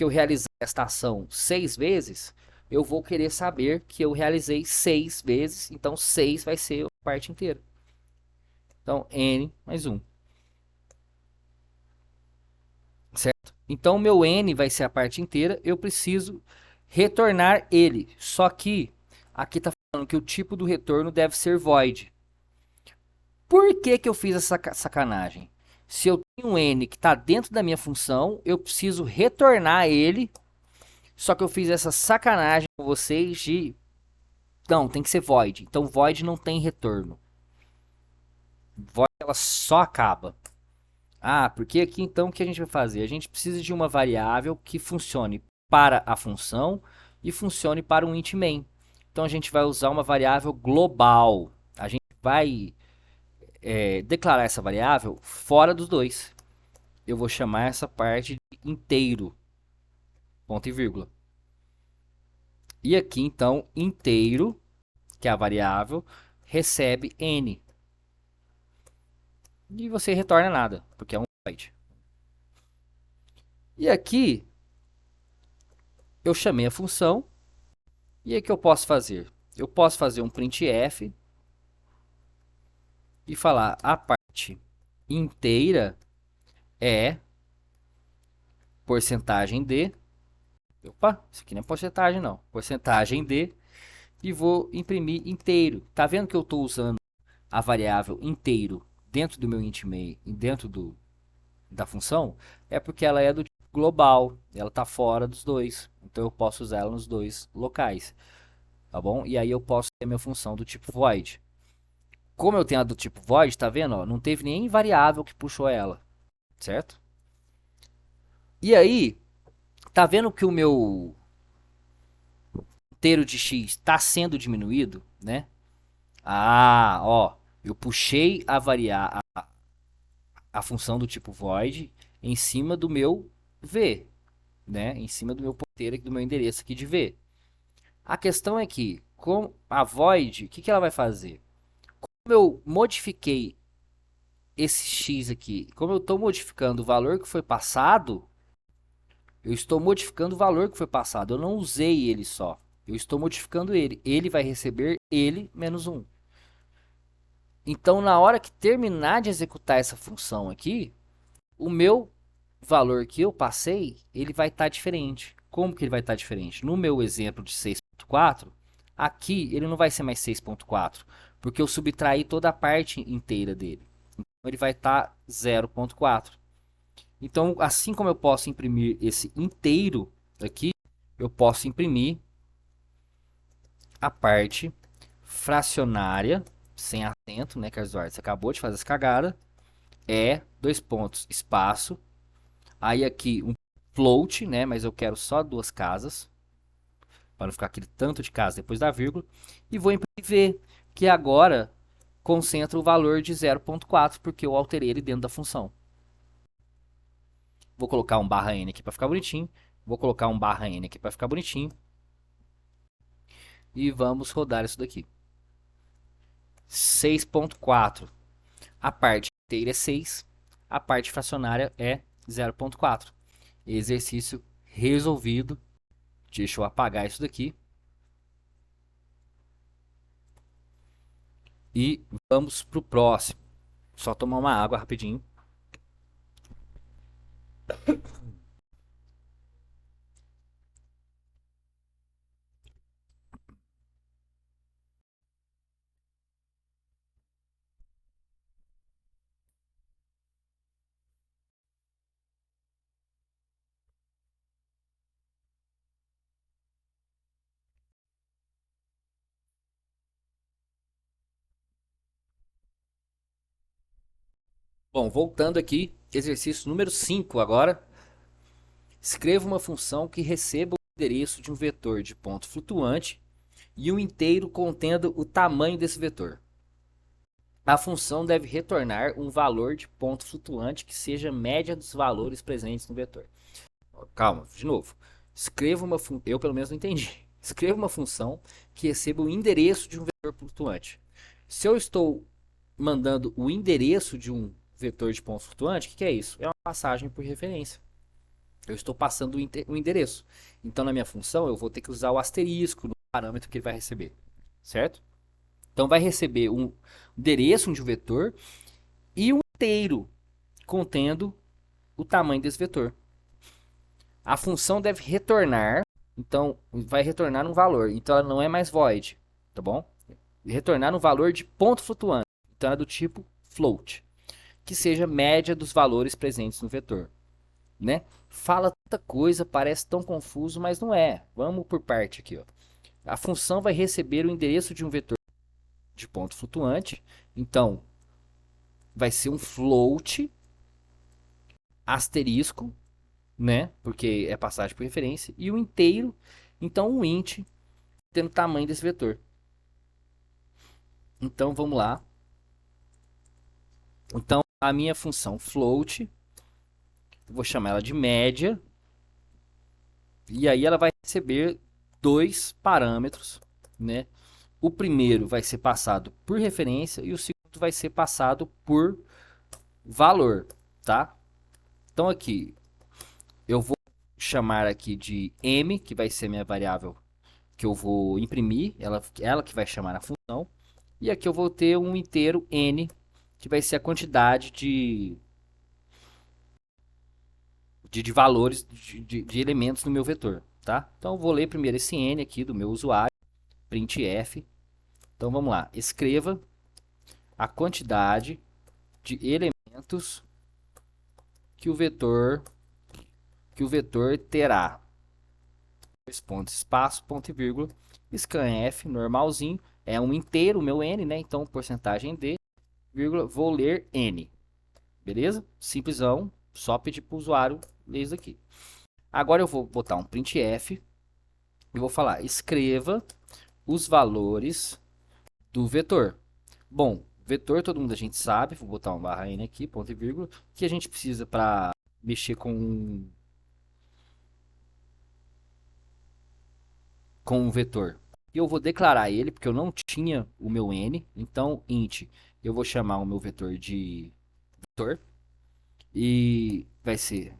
realizar esta ação 6 vezes, eu vou querer saber que eu realizei 6 vezes. Então, 6 vai ser a parte inteira. Então, N mais 1. Certo? Então, meu n vai ser a parte inteira. Eu preciso retornar ele. Só que aqui está falando que o tipo do retorno deve ser void. Por que que eu fiz essa sacanagem? Se eu tenho um n que está dentro da minha função, eu preciso retornar ele. Só que eu fiz essa sacanagem com vocês de... Não, tem que ser void. Então, void não tem retorno. Void, ela só acaba. Ah, porque aqui então o que a gente vai fazer? A gente precisa de uma variável que funcione para a função e funcione para um int main. Então a gente vai usar uma variável global. A gente vai declarar essa variável fora dos dois. Eu vou chamar essa parte de inteiro, ponto e vírgula. E aqui então inteiro, que é a variável, recebe n. E você retorna nada, porque é um void. E aqui eu chamei a função. E aí o que eu posso fazer? Eu posso fazer um printf e falar a parte inteira é porcentagem de... Opa, isso aqui não é porcentagem não. Porcentagem de... E vou imprimir inteiro. Tá vendo que eu estou usando a variável inteiro dentro do meu int main e dentro da função? É porque ela é do tipo global. Ela está fora dos dois. Então eu posso usar ela nos dois locais. Tá bom? E aí eu posso ter minha função do tipo void. Como eu tenho a do tipo void, tá vendo? Ó, não teve nem variável que puxou ela, certo? E aí, tá vendo que o meu inteiro de x está sendo diminuído, né? Ah, ó, eu puxei a função do tipo void em cima do meu v, né? Em cima do meu ponteiro aqui, do meu endereço aqui de v. A questão é que com a void, o que ela vai fazer? Como eu modifiquei esse x aqui, como eu estou modificando o valor que foi passado, eu estou modificando o valor que foi passado. Eu não usei ele só. Eu estou modificando ele. Ele vai receber ele menos um. Então, na hora que terminar de executar essa função aqui, o meu valor que eu passei, ele vai estar diferente. Como que ele vai estar diferente? No meu exemplo de 6.4, aqui ele não vai ser mais 6.4, porque eu subtraí toda a parte inteira dele. Então, ele vai estar 0.4. Então, assim como eu posso imprimir esse inteiro aqui, eu posso imprimir a parte fracionária, sem acento, né, Carlos Eduardo? Você acabou de fazer essa cagada. É, dois pontos, espaço. Aí aqui um float, né, mas eu quero só duas casas, para não ficar aquele tanto de casa depois da vírgula. E vou imprimir V, que agora concentra o valor de 0.4, porque eu alterei ele dentro da função. Vou colocar um barra N aqui para ficar bonitinho. Vou colocar um barra N aqui para ficar bonitinho. E vamos rodar isso daqui. 6.4. A parte inteira é 6. A parte fracionária é 0.4. Exercício resolvido. Deixa eu apagar isso daqui. E vamos para o próximo. Só tomar uma água rapidinho. Bom, voltando aqui, exercício número 5 agora. Escreva uma função que receba o endereço de um vetor de ponto flutuante e um inteiro contendo o tamanho desse vetor. A função deve retornar um valor de ponto flutuante que seja média dos valores presentes no vetor. Calma, de novo. Escreva uma função. Eu pelo menos não entendi. Escreva uma função que receba o endereço de um vetor flutuante. Se eu estou mandando o endereço de um vetor de ponto flutuante, o que é isso? É uma passagem por referência. Eu estou passando o endereço. Então, na minha função, eu vou ter que usar o asterisco no parâmetro que ele vai receber. Certo? Então, vai receber um endereço de um vetor e um inteiro contendo o tamanho desse vetor. A função deve retornar, então vai retornar um valor, então ela não é mais void, tá bom? Retornar um valor de ponto flutuante, então é do tipo float, que seja média dos valores presentes no vetor, né? Fala tanta coisa, parece tão confuso, mas não é. Vamos por parte aqui, ó. A função vai receber o endereço de um vetor de ponto flutuante, então vai ser um float asterisco, né? Porque é passagem por referência, e o inteiro, então um int tendo o tamanho desse vetor. Então vamos lá. Então a minha função float, eu vou chamar ela de média, e aí ela vai receber dois parâmetros, né? O primeiro vai ser passado por referência e o segundo vai ser passado por valor, tá? Então aqui eu vou chamar aqui de m, que vai ser minha variável que eu vou imprimir, ela que vai chamar a função. E aqui eu vou ter um inteiro n, que vai ser a quantidade de valores, de elementos no meu vetor, tá? Então eu vou ler primeiro esse n aqui do meu usuário, printf. Então vamos lá, escreva a quantidade de elementos que o vetor terá. Dois pontos, espaço, ponto e vírgula, scanf, normalzinho, é um inteiro, o meu n, né? Então porcentagem d, vírgula, vou ler n. Beleza? Simplesão, só pedir para o usuário ler isso aqui. Agora eu vou botar um printf e vou falar, escreva os valores do vetor. Bom, vetor todo mundo a gente sabe, vou botar um barra n aqui, ponto e vírgula, que a gente precisa para mexer com um vetor. E eu vou declarar ele, porque eu não tinha o meu n, então int, eu vou chamar o meu vetor de vetor e vai ser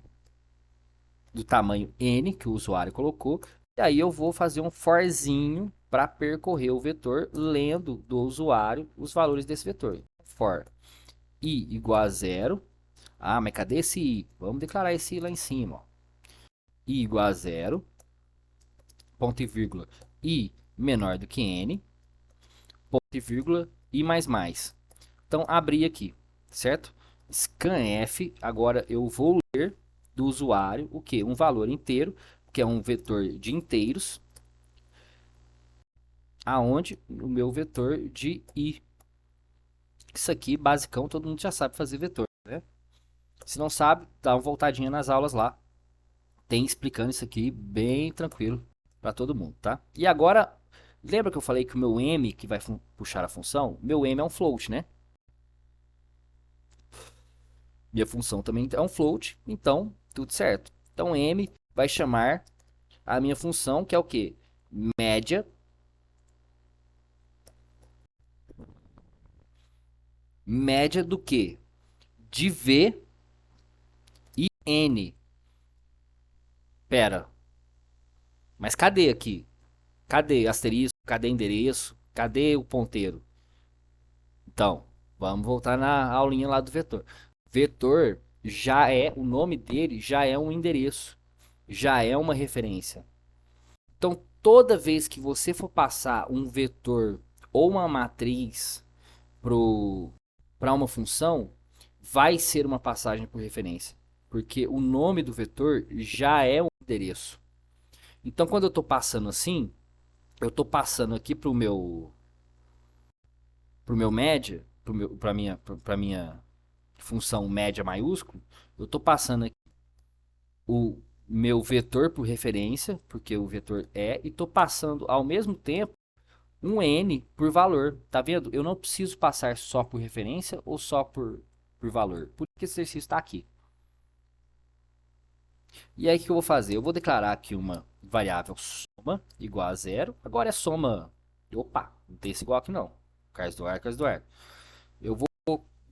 do tamanho n que o usuário colocou. E aí eu vou fazer um forzinho para percorrer o vetor, lendo do usuário os valores desse vetor. For i igual a zero. Ah, mas cadê esse i? Vamos declarar esse i lá em cima. Ó. I igual a zero, ponto e vírgula, i menor do que n, ponto e vírgula, i mais mais. Então, abri aqui, certo? Scanf, agora eu vou ler do usuário o que? Um valor inteiro, que é um vetor de inteiros, aonde o meu vetor de i. Isso aqui, basicão, todo mundo já sabe fazer vetor, né? Se não sabe, dá uma voltadinha nas aulas lá. Tem explicando isso aqui bem tranquilo para todo mundo, tá? E agora, lembra que eu falei que o meu m que vai puxar a função, meu m é um float, né? Minha função também é um float, então tudo certo. Então m vai chamar a minha função, que é o quê? Média. Média do quê? De v e n. Pera, mas cadê aqui? Cadê asterisco? Cadê endereço? Cadê o ponteiro? Então, vamos voltar na aulinha lá do vetor. Vetor já é, o nome dele já é um endereço, já é uma referência. Então, toda vez que você for passar um vetor ou uma matriz para uma função, vai ser uma passagem por referência, porque o nome do vetor já é um endereço. Então, quando eu estou passando assim, eu estou passando aqui para o meu média, para minha função média maiúsculo, eu estou passando aqui o meu vetor por referência, porque o vetor é, e estou passando ao mesmo tempo um n por valor. Tá vendo? Eu não preciso passar só por referência ou só por valor. Por que esse exercício está aqui? E aí o que eu vou fazer? Eu vou declarar aqui uma variável soma igual a zero. Agora é soma. Opa, não tem esse igual aqui não. Cais do ar, cais do ar. Eu vou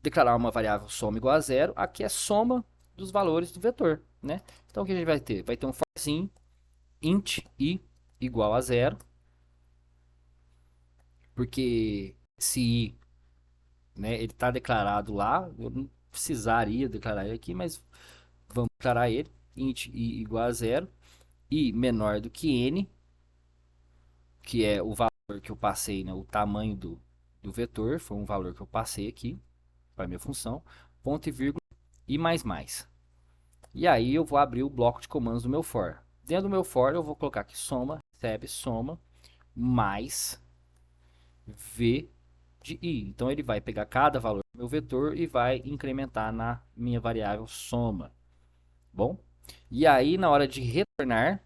declarar uma variável soma igual a zero. Aqui é soma dos valores do vetor, né? Então o que a gente vai ter? Vai ter um forzinho int i igual a zero, porque esse i, né, ele está declarado lá, eu não precisaria declarar ele aqui, mas vamos declarar ele, int i igual a zero, i menor do que n, que é o valor que eu passei, né, o tamanho do vetor, foi um valor que eu passei aqui para minha função, ponto e vírgula, i mais mais. E aí eu vou abrir o bloco de comandos do meu for. Dentro do meu for eu vou colocar aqui soma, recebe soma, mais v de i. Então ele vai pegar cada valor do meu vetor e vai incrementar na minha variável soma. Bom? E aí na hora de retornar,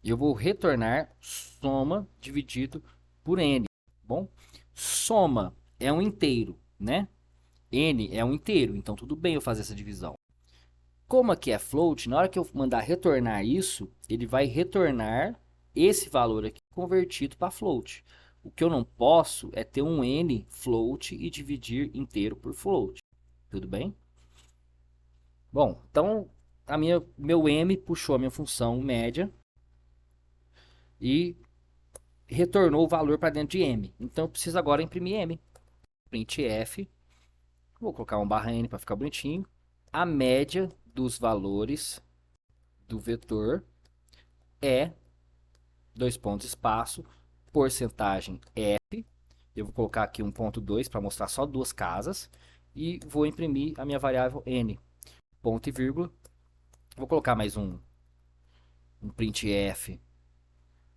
eu vou retornar soma dividido por n. Bom? Soma é um inteiro, né? N é um inteiro, então tudo bem eu fazer essa divisão. Como aqui é float, na hora que eu mandar retornar isso, ele vai retornar esse valor aqui convertido para float. O que eu não posso é ter um n float e dividir inteiro por float. Tudo bem? Bom, então meu m puxou a minha função média e retornou o valor para dentro de m. Então eu preciso agora imprimir m. Printf, vou colocar um barra n para ficar bonitinho. A média dos valores do vetor é, dois pontos, espaço, porcentagem f. Eu vou colocar aqui 1.2 para mostrar só duas casas. E vou imprimir a minha variável n. Ponto e vírgula. Vou colocar mais um printf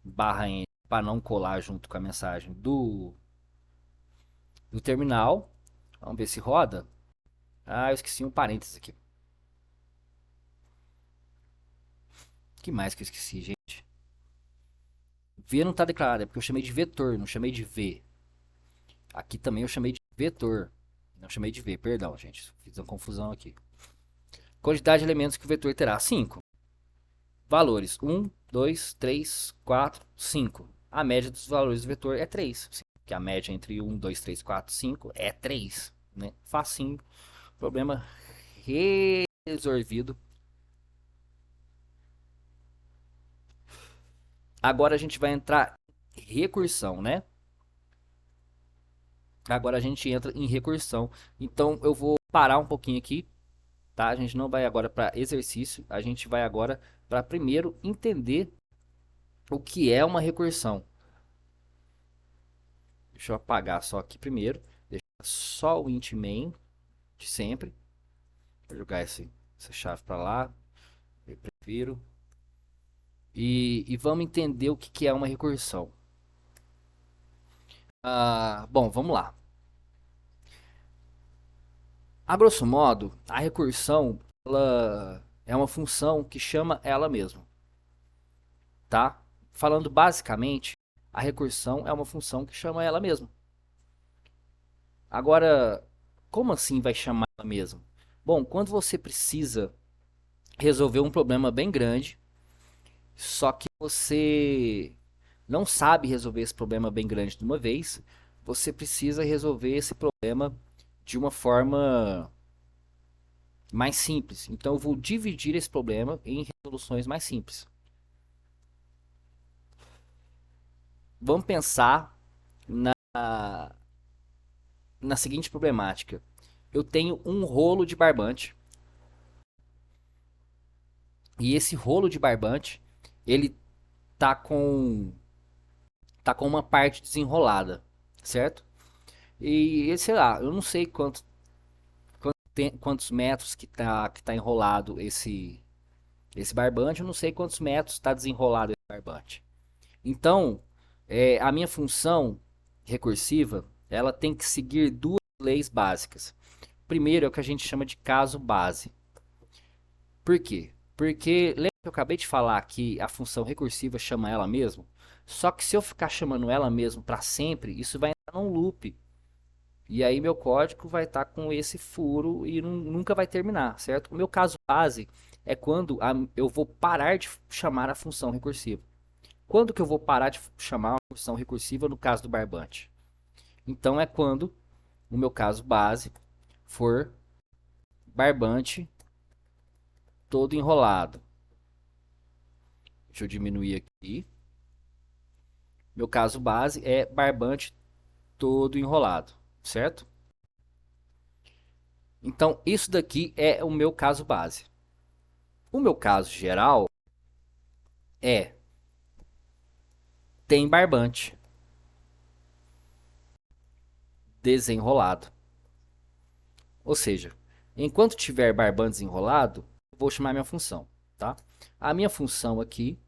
barra n para não colar junto com a mensagem do terminal. Vamos ver se roda. Ah, eu esqueci um parênteses aqui. O que mais que eu esqueci, gente? V não está declarado, é porque eu chamei de vetor, não chamei de V. Aqui também eu chamei de vetor. Não chamei de V, perdão, gente. Fiz uma confusão aqui. Quantidade de elementos que o vetor terá: 5. Valores: 1, 2, 3, 4, 5. A média dos valores do vetor é 3. Que a média entre 1, 2, 3, 4, 5 é 3. né? Facinho, problema resolvido. Agora a gente vai entrar em recursão, né? Agora a gente entra em recursão. Então eu vou parar um pouquinho aqui, tá? A gente não vai agora para exercício, a gente vai agora para primeiro entender o que é uma recursão. Deixa eu apagar só aqui primeiro, deixar só o int main de sempre. Vou jogar essa chave para lá, eu prefiro. E vamos entender o que é uma recursão. Bom, vamos lá. A grosso modo, a recursão ela é uma função que chama ela mesma, tá? Falando basicamente, a recursão é uma função que chama ela mesma. Agora, como assim vai chamar ela mesma? Bom, quando você precisa resolver um problema bem grande, só que você não sabe resolver esse problema bem grande de uma vez, você precisa resolver esse problema de uma forma mais simples. Então eu vou dividir esse problema em resoluções mais simples. Vamos pensar na, na seguinte problemática. Eu tenho um rolo de barbante e esse rolo de barbante ele tá com uma parte desenrolada, certo? E sei lá, eu não sei quantos metros que tá enrolado esse barbante, eu não sei quantos metros está desenrolado esse barbante. Então, a minha função recursiva, ela tem que seguir duas leis básicas. Primeiro é o que a gente chama de caso base. Por quê? Porque lembra que eu acabei de falar que a função recursiva chama ela mesmo? Só que se eu ficar chamando ela mesmo para sempre, isso vai entrar num loop. E aí meu código vai estar com esse furo e nunca vai terminar, certo? O meu caso base é quando eu vou parar de chamar a função recursiva. Quando que eu vou parar de chamar a função recursiva no caso do barbante? Então é quando o meu caso base for barbante todo enrolado. Deixa eu diminuir aqui. Meu caso base é barbante todo enrolado, certo? Então isso daqui é o meu caso base. O meu caso geral é tem barbante desenrolado. Ou seja, enquanto tiver barbante desenrolado, eu vou chamar minha função, tá? A minha função aqui,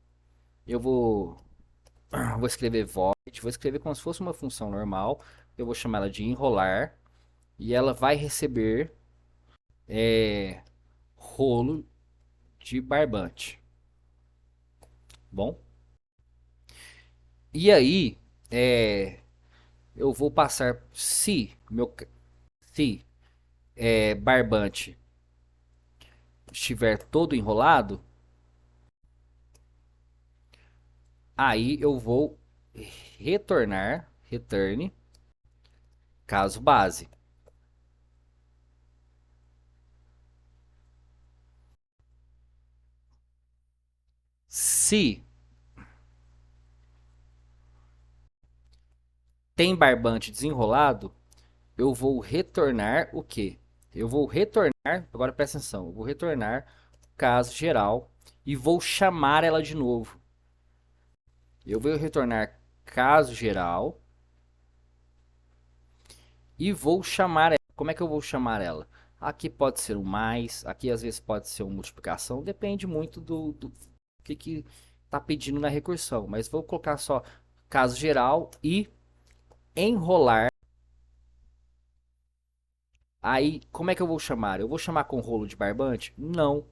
eu vou escrever void, vou escrever como se fosse uma função normal, eu vou chamar ela de enrolar e ela vai receber rolo de barbante. Bom, e aí eu vou passar se barbante estiver todo enrolado, aí eu vou return caso base. Se tem barbante desenrolado, eu vou retornar o quê? Eu vou retornar, agora presta atenção, eu vou retornar o caso geral e vou chamar ela de novo. Eu vou retornar caso geral e vou chamar ela. Como é que eu vou chamar ela? Aqui pode ser um mais, aqui às vezes pode ser uma multiplicação, depende muito do que está pedindo na recursão. Mas vou colocar só caso geral e enrolar. Aí, como é que eu vou chamar? Eu vou chamar com rolo de barbante? Não.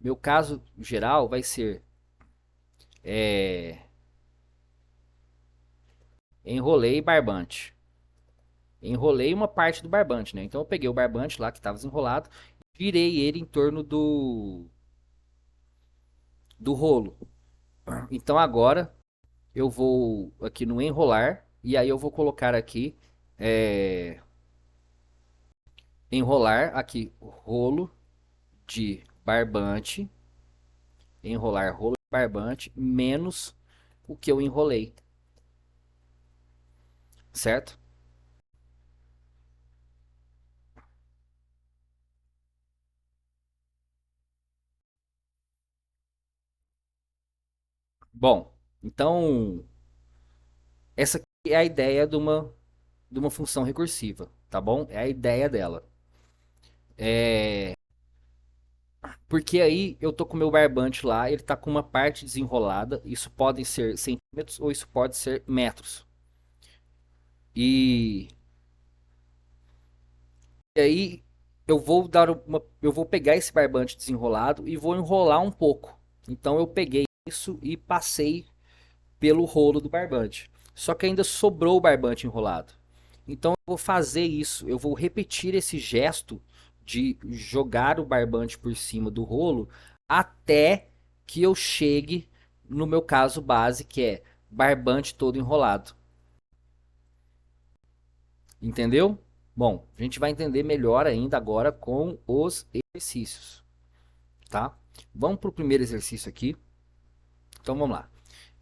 Meu caso geral vai ser enrolei barbante. Enrolei uma parte do barbante, né? Então eu peguei o barbante lá que estava desenrolado, virei ele em torno do rolo. Então agora eu vou aqui no enrolar e aí eu vou colocar aqui enrolar aqui rolo de barbante, enrolar rolo de barbante menos o que eu enrolei, certo? Bom, então essa aqui é a ideia de uma função recursiva, tá bom? É a ideia dela. É, porque aí eu tô com o meu barbante lá, ele tá com uma parte desenrolada, isso podem ser centímetros ou isso pode ser metros. E, e aí eu vou pegar esse barbante desenrolado e vou enrolar um pouco. Então eu peguei isso e passei pelo rolo do barbante. Só que ainda sobrou o barbante enrolado. Então eu vou fazer isso, eu vou repetir esse gesto de jogar o barbante por cima do rolo até que eu chegue no meu caso base, que é barbante todo enrolado. Entendeu? Bom, a gente vai entender melhor ainda agora com os exercícios, tá? Vamos para o primeiro exercício aqui. Então vamos lá.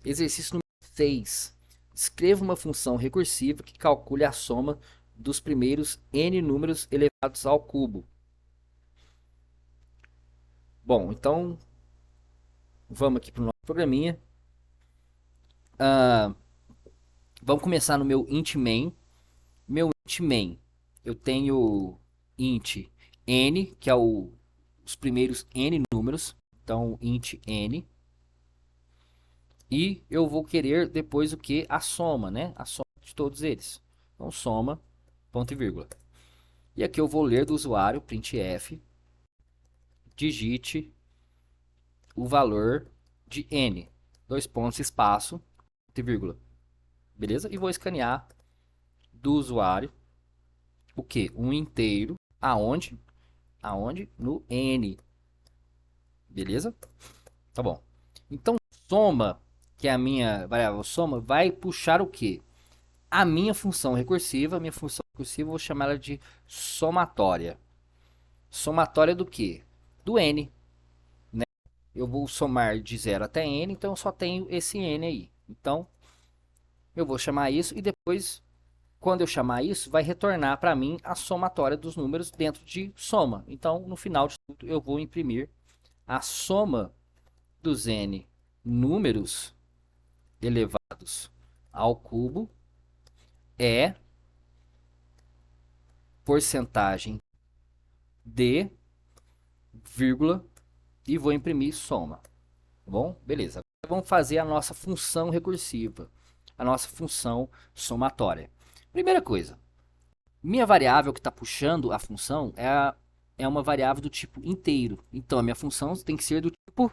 Exercício número 6. Escreva uma função recursiva que calcule a soma dos primeiros n números elevados ao cubo. Bom, então vamos aqui para o nosso programinha. Ah, vamos começar no meu int main. Meu int main, eu tenho int n, que é os primeiros n números. Então, int n. E eu vou querer depois o que? A soma, né? A soma de todos eles. Então, soma, ponto e vírgula. E aqui eu vou ler do usuário, printf, digite o valor de n. Dois pontos, espaço, ponto e vírgula. Beleza? E vou escanear do usuário o que? Um inteiro. Aonde? Aonde? No n. Beleza? Tá bom. Então, soma, que é a minha variável soma, vai puxar o quê? A minha função recursiva. A minha função recursiva eu vou chamar ela de somatória. Somatória do quê? Do n. Eu vou somar de 0 até n, então eu só tenho esse n aí. Então, eu vou chamar isso e depois, quando eu chamar isso, vai retornar para mim a somatória dos números dentro de soma. Então, no final de tudo, eu vou imprimir a soma dos n números elevados ao cubo é porcentagem de vírgula e vou imprimir soma. Tá bom? Beleza. Agora vamos fazer a nossa função recursiva, a nossa função somatória. Primeira coisa, minha variável que está puxando a função é uma variável do tipo inteiro. Então a minha função tem que ser do tipo.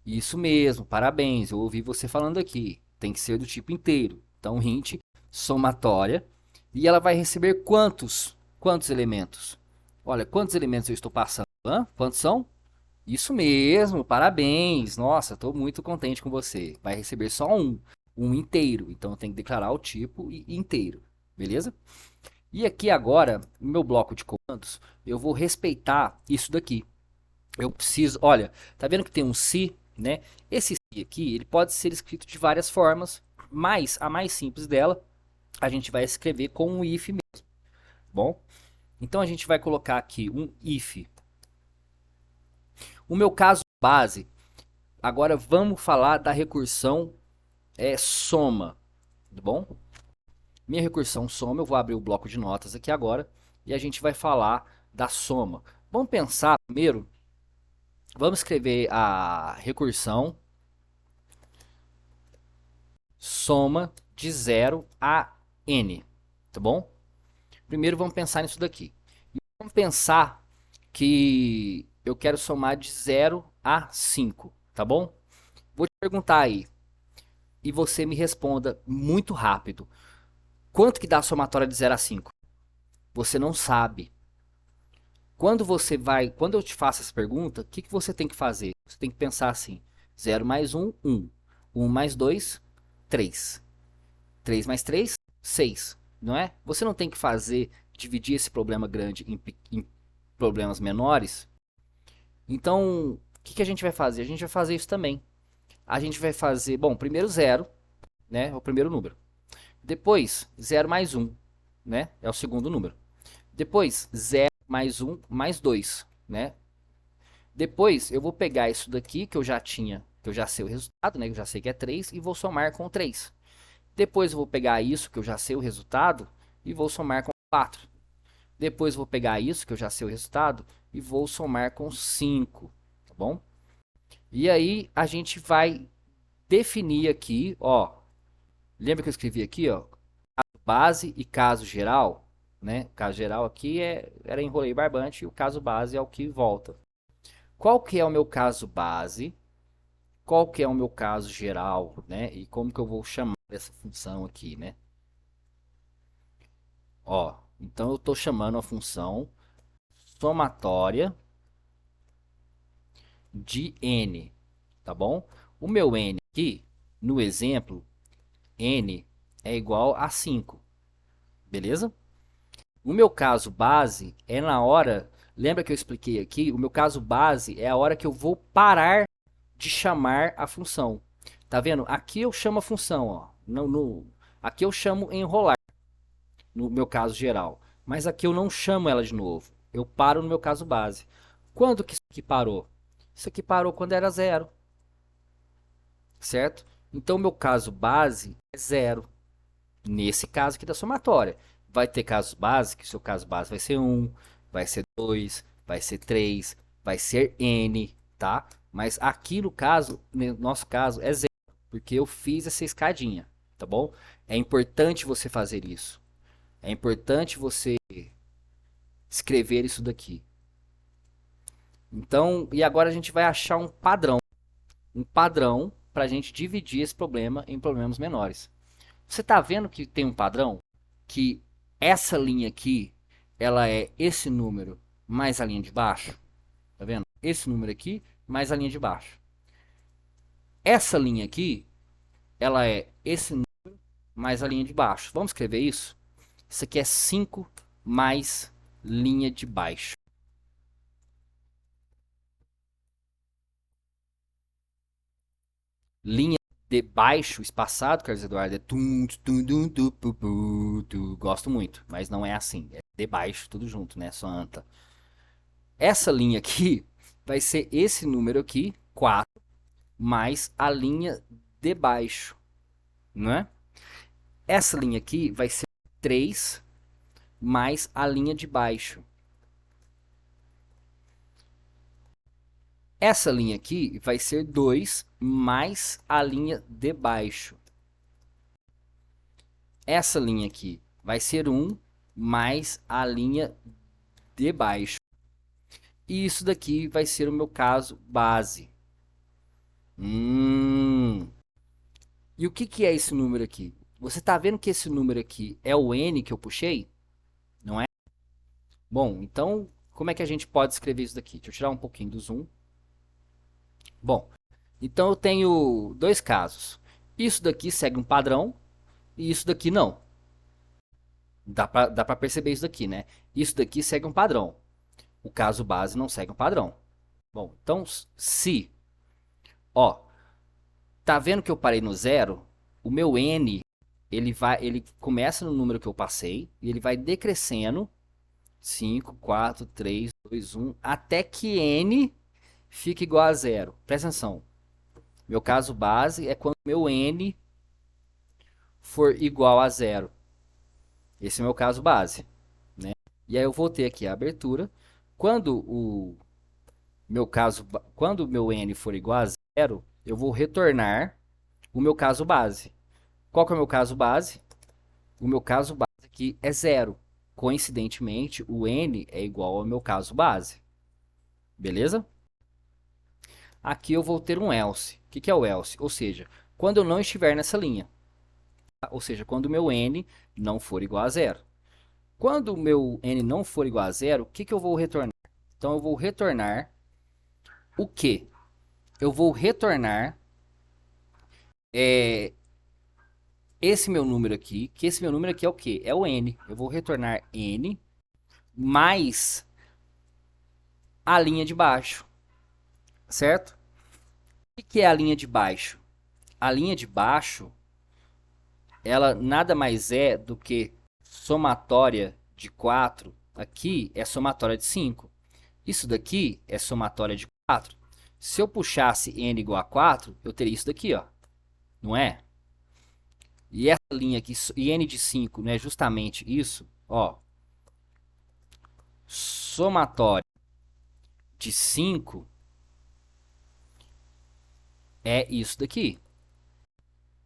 Isso mesmo, parabéns, eu ouvi você falando aqui. Tem que ser do tipo inteiro. Então, int somatória. E ela vai receber quantos? Quantos elementos? Olha, quantos elementos eu estou passando? Hã? Quantos são? Isso mesmo, parabéns. Nossa, estou muito contente com você. Vai receber só um inteiro. Então, eu tenho que declarar o tipo inteiro. Beleza? E aqui agora, no meu bloco de comandos, eu vou respeitar isso daqui. Eu preciso, olha, tá vendo que tem um se, né? Esse se aqui, ele pode ser escrito de várias formas, mas a mais simples dela, a gente vai escrever com um if mesmo, bom? Então a gente vai colocar aqui um if. O meu caso base, agora vamos falar da recursão soma, tá bom? Minha recursão soma, eu vou abrir o bloco de notas aqui agora e a gente vai falar da soma. Vamos pensar primeiro, vamos escrever a recursão soma de 0 a n, tá bom? Primeiro vamos pensar nisso daqui. Vamos pensar que eu quero somar de 0 a 5, tá bom? Vou te perguntar aí e você me responda muito rápido. Quanto que dá a somatória de 0 a 5? Você não sabe. Quando eu te faço essa pergunta, o que, que você tem que fazer? Você tem que pensar assim: 0 mais 1, 1. 1 mais 2, 3. 3 mais 3, 6, não é? Você não tem que fazer dividir esse problema grande em problemas menores, então o que a gente vai fazer? A gente vai fazer isso também. A gente vai fazer, bom, primeiro zero, né? É o primeiro número. Depois, zero mais um, né? É o segundo número. Depois, zero mais um mais 2, né? Depois, eu vou pegar isso daqui que eu já tinha, que eu já sei o resultado, né? Que eu já sei que é 3 e vou somar com 3. Depois, eu vou pegar isso que eu já sei o resultado e vou somar com 4. Depois, eu vou pegar isso que eu já sei o resultado e vou somar com 5, tá bom? E aí, a gente vai definir aqui, ó. Lembra que eu escrevi aqui, ó? Base e caso geral, né? O caso geral aqui era enrolei barbante e o caso base é o que volta. Qual que é o meu caso base? Qual que é o meu caso geral, né? E como que eu vou chamar essa função aqui, né? Ó, então eu estou chamando a função somatória de n, tá bom? O meu n aqui, no exemplo, n é igual a 5, beleza? O meu caso base é na hora, lembra que eu expliquei aqui? O meu caso base é a hora que eu vou parar de chamar a função. Tá vendo? Aqui eu chamo a função, ó. Aqui eu chamo enrolar, no meu caso geral. Mas aqui eu não chamo ela de novo. Eu paro no meu caso base. Quando que isso aqui parou? Isso aqui parou quando era zero, certo? Então, meu caso base é zero. Nesse caso aqui da somatória. Vai ter casos básicos, seu caso base vai ser 1, vai ser 2, vai ser 3, vai ser N, tá? Mas aqui no caso, no nosso caso, é zero, porque eu fiz essa escadinha, tá bom? É importante você fazer isso. É importante você escrever isso daqui. Então, e agora a gente vai achar um padrão para a gente dividir esse problema em problemas menores. Você está vendo que tem um padrão? Que essa linha aqui, ela é esse número mais a linha de baixo. Tá vendo? Esse número aqui mais a linha de baixo. Essa linha aqui, ela é esse número mais a linha de baixo. Vamos escrever isso? Isso aqui é 5 mais linha de baixo. Linha de baixo, espaçado, Carlos Eduardo, é tum, tum, tum, tum, tum, tum, tum. Gosto muito, mas não é assim. É de baixo, tudo junto, né? Só anta. Essa linha aqui vai ser esse número aqui, 4, mais a linha de baixo, não é? Essa linha aqui vai ser 3 mais a linha de baixo. Essa linha aqui vai ser 2 mais a linha de baixo. Essa linha aqui vai ser 1 mais a linha de baixo. E isso daqui vai ser o meu caso base. E o que é esse número aqui? Você está vendo que esse número aqui é o n que eu puxei? Não é? Bom, então como é que a gente pode escrever isso daqui? Deixa eu tirar um pouquinho do zoom. Bom, então eu tenho dois casos. Isso daqui segue um padrão e isso daqui não. Dá pra perceber isso daqui, né? Isso daqui segue um padrão. O caso base não segue um padrão. Bom, então se, ó, tá vendo que eu parei no zero? O meu n, ele começa no número que eu passei e ele vai decrescendo 5, 4, 3, 2, 1, até que n fica igual a zero. Presta atenção. Meu caso base é quando meu n for igual a zero. Esse é o meu caso base, né? E aí eu vou ter aqui a abertura. Quando o quando o meu n for igual a zero, eu vou retornar o meu caso base. Qual que é o meu caso base? O meu caso base aqui é zero. Coincidentemente, o n é igual ao meu caso base. Beleza? Aqui eu vou ter um else. O que é o else? Ou seja, quando eu não estiver nessa linha. Ou seja, quando o meu n não for igual a zero. Quando o meu n não for igual a zero, o que eu vou retornar? Então eu vou retornar o quê? Eu vou retornar esse meu número aqui, que esse meu número aqui é o quê? É o n. Eu vou retornar n mais a linha de baixo, certo? O que é a linha de baixo? A linha de baixo, ela nada mais é do que somatória de 4. Aqui é somatória de 5. Isso daqui é somatória de 4. Se eu puxasse n igual a 4, eu teria isso daqui, ó. Não é? E essa linha aqui, n de 5, não é justamente isso? Ó, somatória de 5 é isso daqui,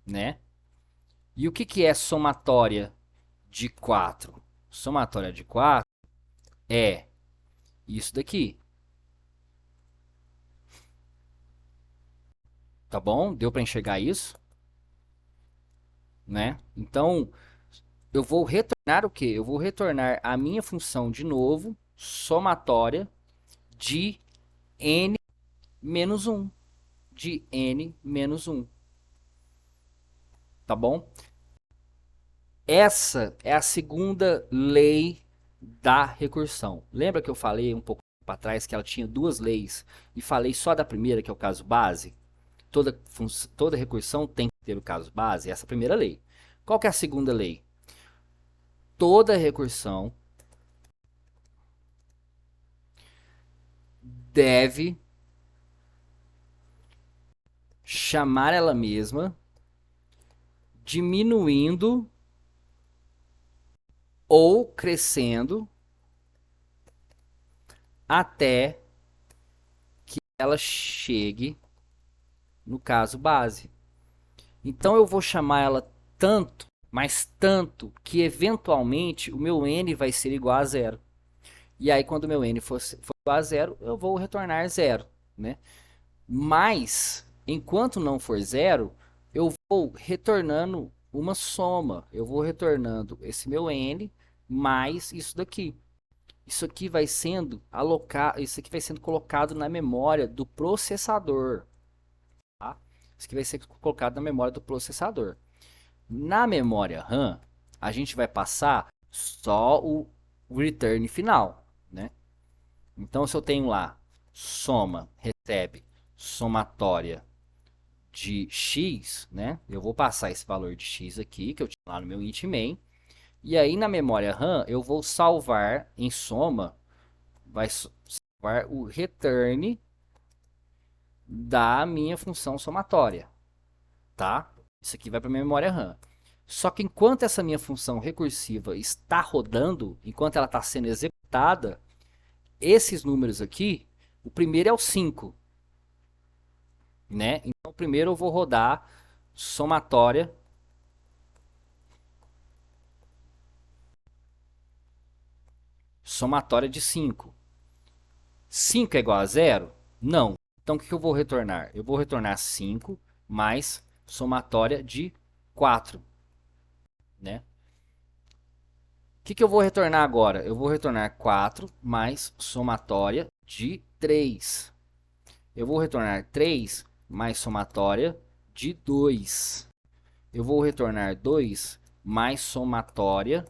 né? E o que, que é somatória de 4? Somatória de 4 é isso daqui, tá bom? Deu para enxergar isso, né? Então, eu vou retornar o quê? Eu vou retornar a minha função de novo, somatória de n menos 1. De n menos 1, tá bom? Essa é a segunda lei da recursão. Lembra que eu falei um pouco para trás que ela tinha duas leis e falei só da primeira, que é o caso base? Toda recursão tem que ter o caso base, essa é a primeira lei. Qual que é a segunda lei? Toda recursão deve chamar ela mesma, diminuindo ou crescendo até que ela chegue no caso base. Então eu vou chamar ela tanto, mas tanto, que eventualmente o meu n vai ser igual a zero. E aí quando o meu n for igual a zero, eu vou retornar zero, né? Mas, enquanto não for zero, eu vou retornando uma soma. Eu vou retornando esse meu n mais isso daqui. Isso aqui vai sendo alocado, isso aqui vai sendo colocado na memória do processador. Tá? Isso aqui vai ser colocado na memória do processador. Na memória RAM, a gente vai passar só o return final, né? Então, se eu tenho lá soma, recebe, somatória de x, né? Eu vou passar esse valor de x aqui, que eu tinha lá no meu int main. E aí, na memória RAM, eu vou salvar em soma, vai salvar o return da minha função somatória, tá? Isso aqui vai para a memória RAM. Só que enquanto essa minha função recursiva está rodando, enquanto ela está sendo executada, esses números aqui, o primeiro é o 5, né? Então, primeiro eu vou rodar somatória de 5. 5 é igual a zero? Não. Então, o que eu vou retornar? Eu vou retornar 5 mais somatória de 4, né? O que eu vou retornar agora? Eu vou retornar 4 mais somatória de 3. Eu vou retornar 3 mais somatória de 2. Eu vou retornar 2 mais somatória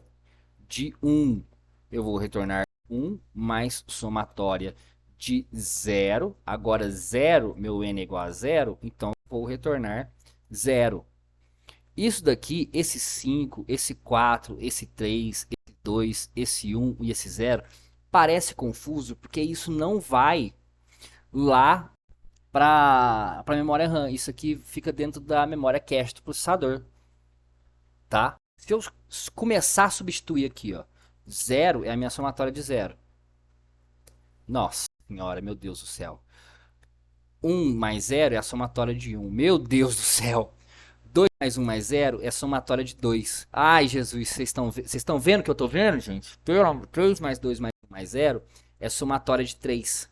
de 1. Eu vou retornar 1 mais somatória de 0. Agora 0, meu n é igual a 0, então eu vou retornar 0. Isso daqui, esse 5, esse 4, esse 3, esse 2, esse 1 e esse 0, parece confuso porque isso não vai lá para a memória RAM. Isso aqui fica dentro da memória cache do processador, tá? Se eu começar a substituir aqui, ó, 0 é a minha somatória de 0. Nossa senhora, meu Deus do céu. 1 mais 0 é a somatória de 1. Meu Deus do céu. 2 mais 1 mais 0 é somatória de 2. Ai, Jesus, vocês estão vendo o que eu tô vendo, gente? 3 mais 2 mais 1 mais 0 é somatória de 3.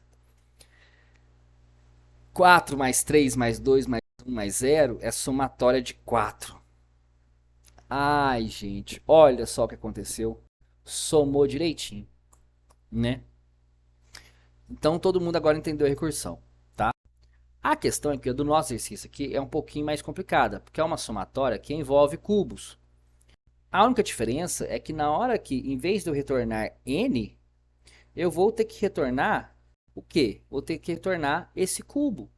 4 mais 3 mais 2 mais 1 mais 0 é somatória de 4. Ai, gente, olha só o que aconteceu. Somou direitinho, né? Então todo mundo agora entendeu a recursão, tá? A questão é que a do nosso exercício aqui é um pouquinho mais complicada, porque é uma somatória que envolve cubos. A única diferença é que na hora que, em vez de eu retornar n, eu vou ter que retornar o quê? Vou ter que retornar esse cubo.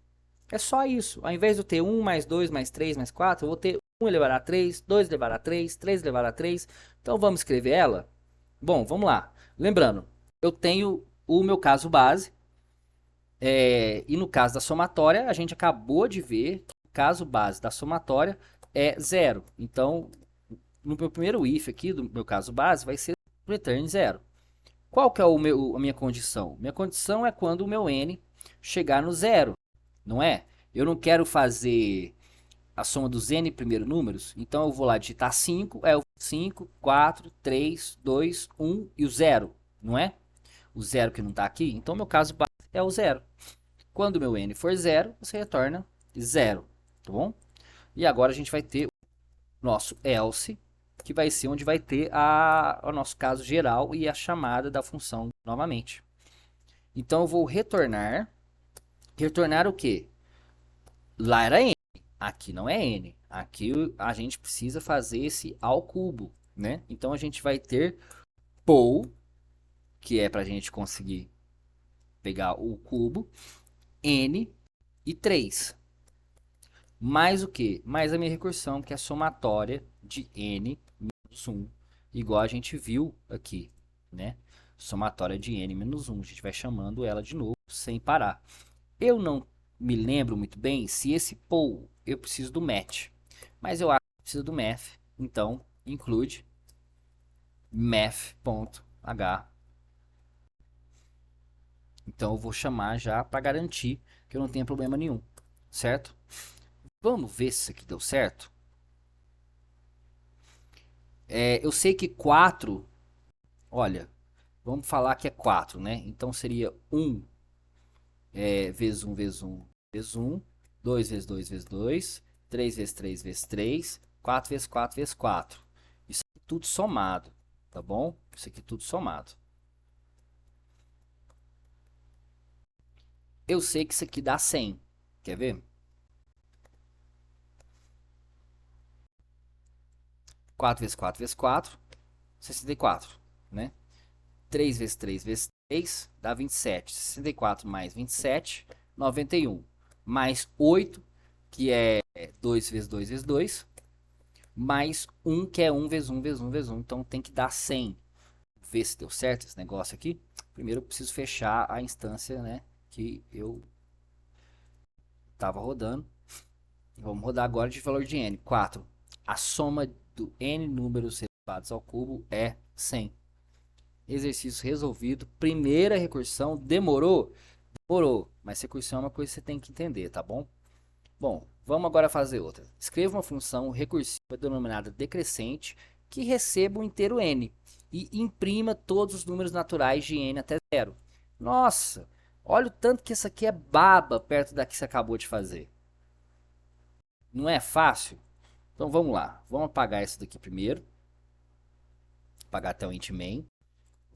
É só isso. Ao invés de eu ter 1 mais 2 mais 3 mais 4, eu vou ter 1 elevado a 3, 2 elevado a 3, 3 elevado a 3. Então vamos escrever ela? Bom, vamos lá. Lembrando, eu tenho o meu caso base. E no caso da somatória, a gente acabou de ver que o caso base da somatória é zero. Então, no meu primeiro if aqui, do meu caso base, vai ser return zero. Qual que é a minha condição? Minha condição é quando o meu n chegar no zero, não é? Eu não quero fazer a soma dos n primeiros números, então eu vou lá digitar 5, é o 5, 4, 3, 2, 1 e o zero, não é? O zero que não está aqui, então meu caso base é o zero. Quando o meu n for zero, você retorna zero, tá bom? E agora a gente vai ter o nosso else, que vai ser onde vai ter o nosso caso geral e a chamada da função novamente. Então eu vou retornar o quê? Lá era n, aqui não é n. Aqui a gente precisa fazer esse ao cubo, né? Então a gente vai ter pool, que é para a gente conseguir pegar o cubo, n e 3. Mais o que? Mais a minha recursão, que é a somatória de n menos 1, igual a gente viu aqui, né? Somatória de n menos 1. A gente vai chamando ela de novo sem parar. Eu não me lembro muito bem se esse pool eu preciso do match, mas eu acho que preciso do math, então include math.h. Então eu vou chamar já para garantir que eu não tenha problema nenhum, certo? Vamos ver se isso aqui deu certo. Eu sei que 4, olha, vamos falar que é 4, né? Então seria 1 vezes 1 vezes 1 vezes 1, 2 vezes 2 vezes 2, 3 vezes 3 vezes 3, 4 vezes 4 vezes 4. Isso aqui tudo somado, tá bom? Isso aqui tudo somado. Eu sei que isso aqui dá 100. Quer ver? 4 vezes 4 vezes 4, 64, né? 3 vezes 3 vezes 3 dá 27. 64 mais 27, 91. Mais 8, que é 2 vezes 2 vezes 2. Mais 1, que é 1 vezes 1 vezes 1 vezes 1. Então tem que dar 100. Ver se deu certo esse negócio aqui. Primeiro eu preciso fechar a instância, né, que eu estava rodando. Vamos rodar agora de valor de n. 4. A soma do n números elevados ao cubo é 100. Exercício resolvido. Primeira recursão. Demorou? Demorou. Mas recursão é uma coisa que você tem que entender, tá bom? Bom, vamos agora fazer outra. Escreva uma função recursiva denominada decrescente que receba o inteiro n e imprima todos os números naturais de n até zero. Nossa, olha o tanto que isso aqui é baba perto da que você acabou de fazer. Não é fácil? Então vamos lá. Vamos apagar isso daqui primeiro. Apagar até o int main.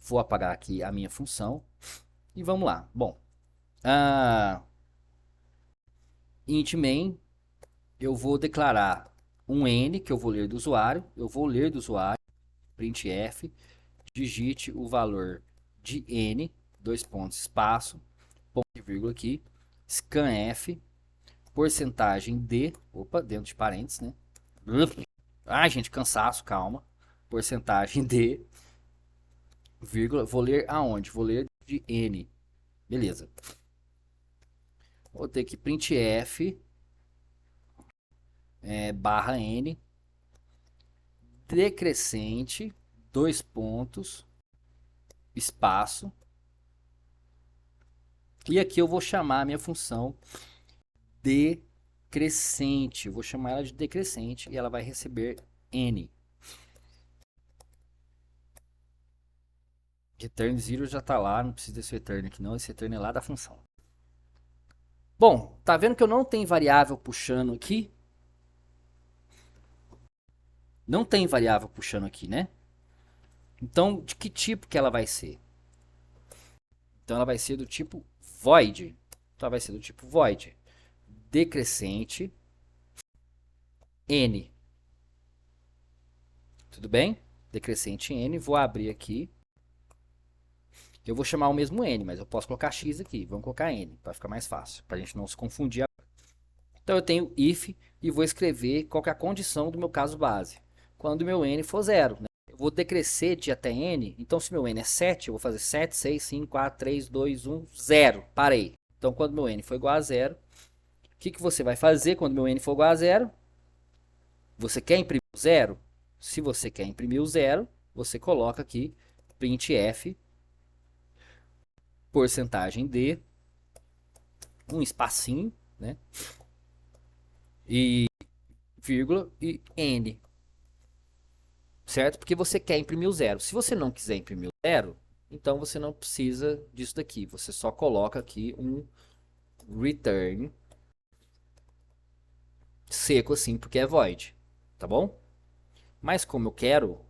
Vou apagar aqui a minha função. E vamos lá. Bom, int main, eu vou declarar um n que eu vou ler do usuário. Eu vou ler do usuário, printf, digite o valor de n, dois pontos, espaço, ponto e vírgula aqui, scanf, porcentagem de, opa, dentro de parênteses, né? Ai, gente, cansaço, calma. Porcentagem de, vírgula, vou ler aonde? Vou ler de n. Beleza. Vou ter que printf, barra n, decrescente, dois pontos, espaço. E aqui eu vou chamar a minha função decrescente. Eu vou chamar ela de decrescente e ela vai receber n. Return 0 já está lá, não precisa desse return aqui não, esse return é lá da função. Bom, tá vendo que eu não tenho variável puxando aqui? Não tem variável puxando aqui, né? Então, de que tipo que ela vai ser? Então, ela vai ser do tipo void. Então, ela vai ser do tipo void. Decrescente n. Tudo bem? Decrescente n. Vou abrir aqui. Eu vou chamar o mesmo n, mas eu posso colocar x aqui. Vamos colocar n, para ficar mais fácil, para a gente não se confundir. Então eu tenho if e vou escrever qual que é a condição do meu caso base. Quando o meu n for zero, né? Eu vou decrescer de até n, então se meu n é 7, eu vou fazer 7, 6, 5, 4, 3, 2, 1, 0. Parei. Então quando meu n for igual a zero, o que você vai fazer quando meu n for igual a zero? Você quer imprimir o zero? Se você quer imprimir o zero, você coloca aqui printf porcentagem d, um espacinho, né? E vírgula e n, certo? Porque você quer imprimir o zero. Se você não quiser imprimir o zero, então você não precisa disso daqui. Você só coloca aqui um return seco assim, porque é void, tá bom? Mas como eu quero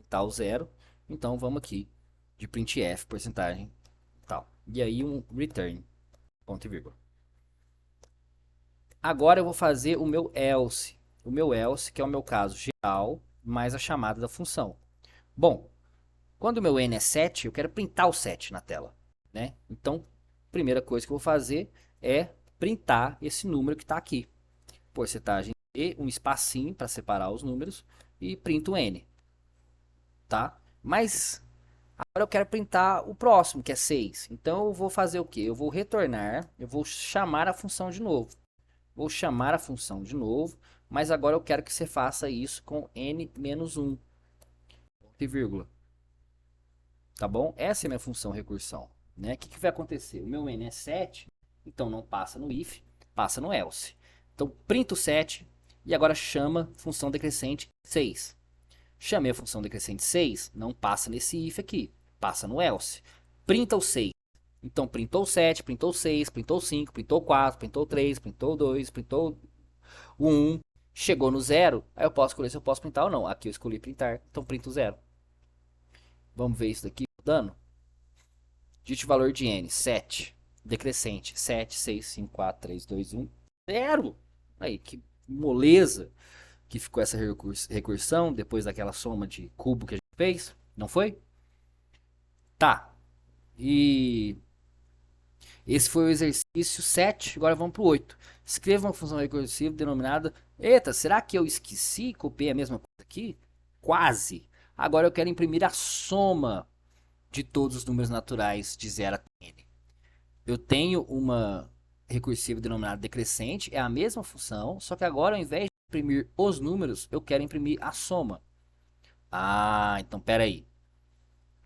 tal o zero, então vamos aqui de printf porcentagem tal. E aí um return ponto e vírgula. Agora eu vou fazer o meu else. O meu else, que é o meu caso geral, mais a chamada da função. Bom, quando o meu n é 7, eu quero printar o 7 na tela, né? Então, primeira coisa que eu vou fazer é printar esse número que está aqui. Porcentagem e um espacinho para separar os números e printo n, tá? Mas agora eu quero printar o próximo, que é 6. Então eu vou fazer o quê? Eu vou retornar, eu vou chamar a função de novo. Vou chamar a função de novo, mas agora eu quero que você faça isso com n menos 1, ponto e vírgula. Tá bom? Essa é a minha função recursão. Né? O que vai acontecer? O meu n é 7, então não passa no if, passa no else. Então printa o 7 e agora chama função decrescente 6. Chamei a função decrescente 6, não passa nesse if aqui, passa no else. Printa o 6. Então printou 7, printou 6, printou 5, printou 4, printou 3, printou 2, printou o 1, chegou no 0, aí eu posso escolher se eu posso printar ou não. Aqui eu escolhi printar, então printo 0. Vamos ver isso daqui dando. Digite o valor de n, 7, decrescente, 7, 6, 5, 4, 3, 2, 1, 0. Aí, que moleza que ficou essa recursão depois daquela soma de cubo que a gente fez, não foi? Tá, e esse foi o exercício 7, agora vamos para o 8. Escreva uma função recursiva denominada... Eita, será que eu esqueci? Copiei a mesma coisa aqui? Quase. Agora eu quero imprimir a soma de todos os números naturais de 0 até n. Eu tenho uma recursiva denominada decrescente, é a mesma função, só que agora ao invés de imprimir os números, eu quero imprimir a soma. Ah, então peraí.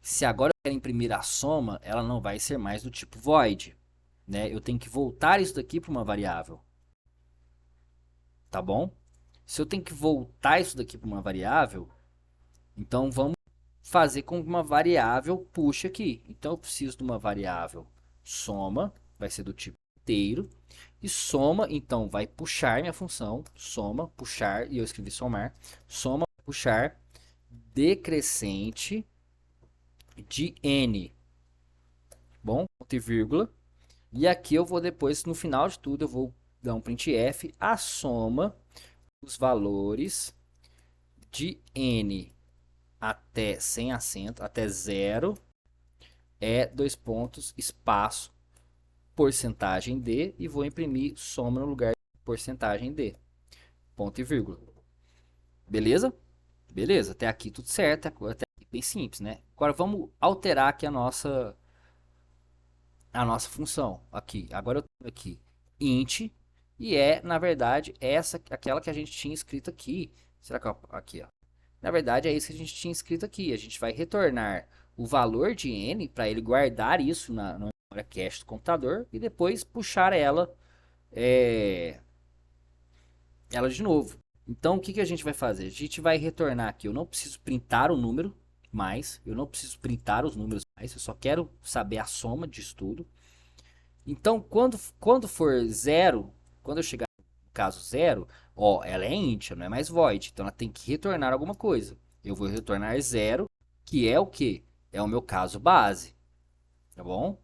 Se agora eu quero imprimir a soma, ela não vai ser mais do tipo void. Né? Eu tenho que voltar isso daqui para uma variável. Tá bom? Se eu tenho que voltar isso daqui para uma variável, então vamos fazer com que uma variável puxe aqui. Então eu preciso de uma variável soma, vai ser do tipo inteiro. E soma, então, vai puxar minha função, soma, puxar, e eu escrevi somar, soma, puxar, decrescente de n. Bom, ponto e vírgula. E aqui eu vou depois, no final de tudo, eu vou dar um printf, a soma dos valores de n até sem acento, até 0, é dois pontos, espaço, porcentagem d, e vou imprimir soma no lugar de porcentagem d, ponto e vírgula. Beleza? Beleza, até aqui tudo certo, até aqui bem simples, né? Agora vamos alterar aqui a nossa função aqui. Agora eu tenho aqui int e é, na verdade, aquela que a gente tinha escrito aqui. Será que aqui, ó. Na verdade, é isso que a gente tinha escrito aqui. A gente vai retornar o valor de n para ele guardar isso na memória cache do computador e depois puxar ela de novo. Então, o que a gente vai fazer? A gente vai retornar aqui. Eu não preciso printar o número mais. Eu não preciso printar os números mais. Eu só quero saber a soma disso tudo. Então, quando for zero, quando eu chegar no caso zero, ó, ela é int, não é mais void. Então, ela tem que retornar alguma coisa. Eu vou retornar zero, que é o quê? É o meu caso base. Tá bom?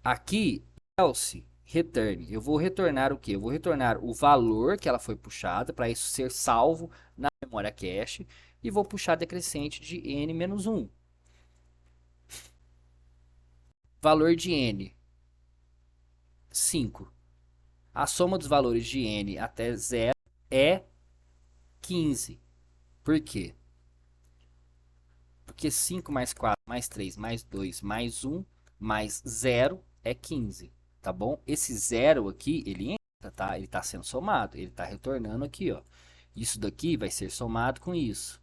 Aqui, else return. Eu vou retornar o quê? Eu vou retornar o valor que ela foi puxada, para isso ser salvo na memória cache. E vou puxar decrescente de n-1. Valor de n, 5. A soma dos valores de n até zero é 15. Por quê? Porque 5 mais 4 mais 3 mais 2 mais 1 mais zero é 15. Tá bom? Esse zero aqui, ele entra, tá? Ele está sendo somado. Ele está retornando aqui, ó. Isso daqui vai ser somado com isso.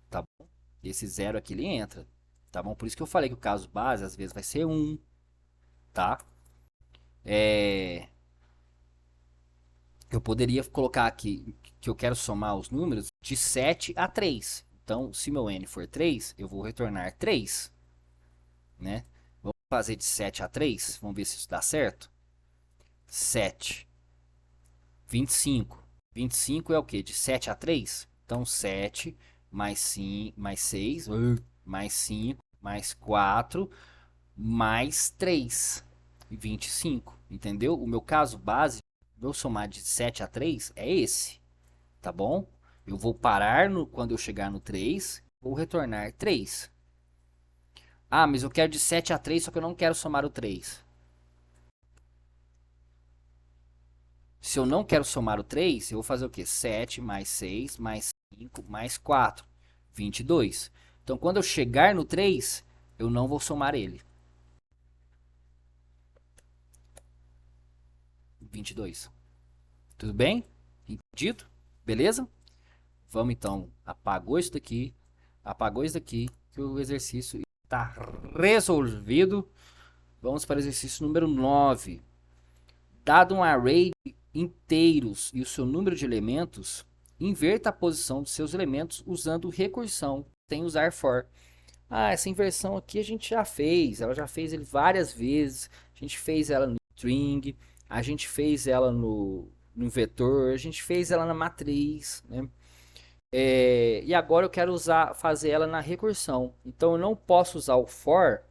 Tá bom? Esse zero aqui, ele entra. Tá bom? Por isso que eu falei que o caso base, às vezes, vai ser 1. Tá? Eu poderia colocar aqui que eu quero somar os números de 7 a 3. Então, se meu n for 3, eu vou retornar 3, né? Vamos fazer de 7 a 3, vamos ver se isso dá certo. 7, 25. 25 é o quê? De 7 a 3? Então, 7 mais 5, mais 6, mais 5, mais 4, mais 3. 25, entendeu? O meu caso base, meu somar de 7 a 3 é esse, tá bom? Eu vou parar quando eu chegar no 3, vou retornar 3. Ah, mas eu quero de 7 a 3, só que eu não quero somar o 3. Se eu não quero somar o 3, eu vou fazer o quê? 7 mais 6 mais 5 mais 4, 22. Então, quando eu chegar no 3, eu não vou somar ele. 22. Tudo bem? Entendido? Beleza? Vamos então. Apagou isso daqui, que o exercício está resolvido. Vamos para o exercício número 9. Dado um array de inteiros e o seu número de elementos, inverta a posição dos seus elementos usando recursão, sem usar for. Ah, essa inversão aqui a gente já fez. Ela já fez ele várias vezes. A gente fez ela no string, a gente fez ela no vetor, a gente fez ela na matriz, né? E agora eu quero fazer ela na recursão. Então eu não posso usar o for,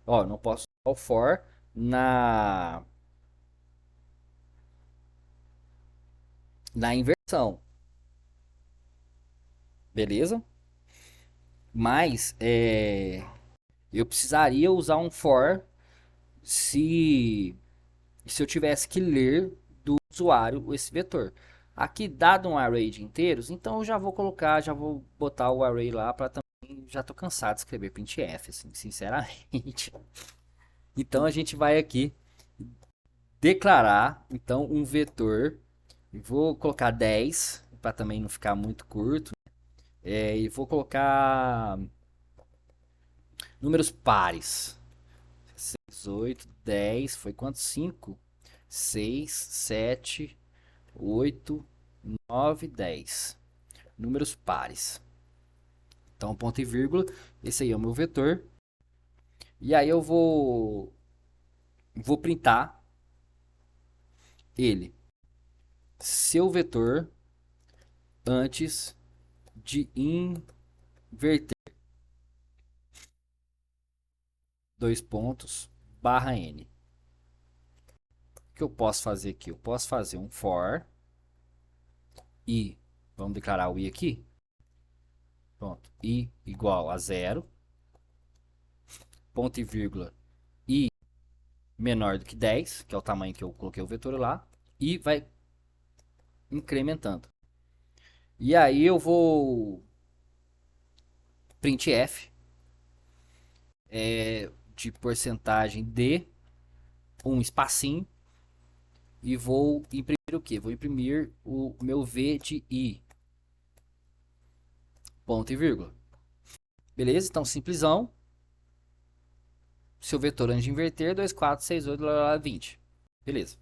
ó, não posso usar o for na inversão, beleza? Mas eu precisaria usar um for se eu tivesse que ler do usuário esse vetor. Aqui, dado um array de inteiros, então eu já vou colocar, já vou botar o array lá para também. Já estou cansado de escrever printf, assim, sinceramente. Então a gente vai aqui declarar então um vetor. Vou colocar 10 para também não ficar muito curto. E vou colocar números pares. 6, 8, 10. Foi quanto? 5, 6, 7, 8, 9, 10. Números pares. Então, ponto e vírgula. Esse aí é o meu vetor. E aí eu vou printar ele. Seu vetor antes de inverter. Dois pontos, barra n. O que eu posso fazer aqui? Eu posso fazer um for i. Vamos declarar o i aqui. Pronto. I igual a zero. Ponto e vírgula. I menor do que 10, que é o tamanho que eu coloquei o vetor lá. E vai incrementando. E aí eu vou printf de porcentagem de um espacinho e vou imprimir o que? Vou imprimir o meu v de i. Ponto e vírgula. Beleza? Então, simplesão. Seu vetor antes de inverter, 2, 4, 6, 8, 20. Beleza.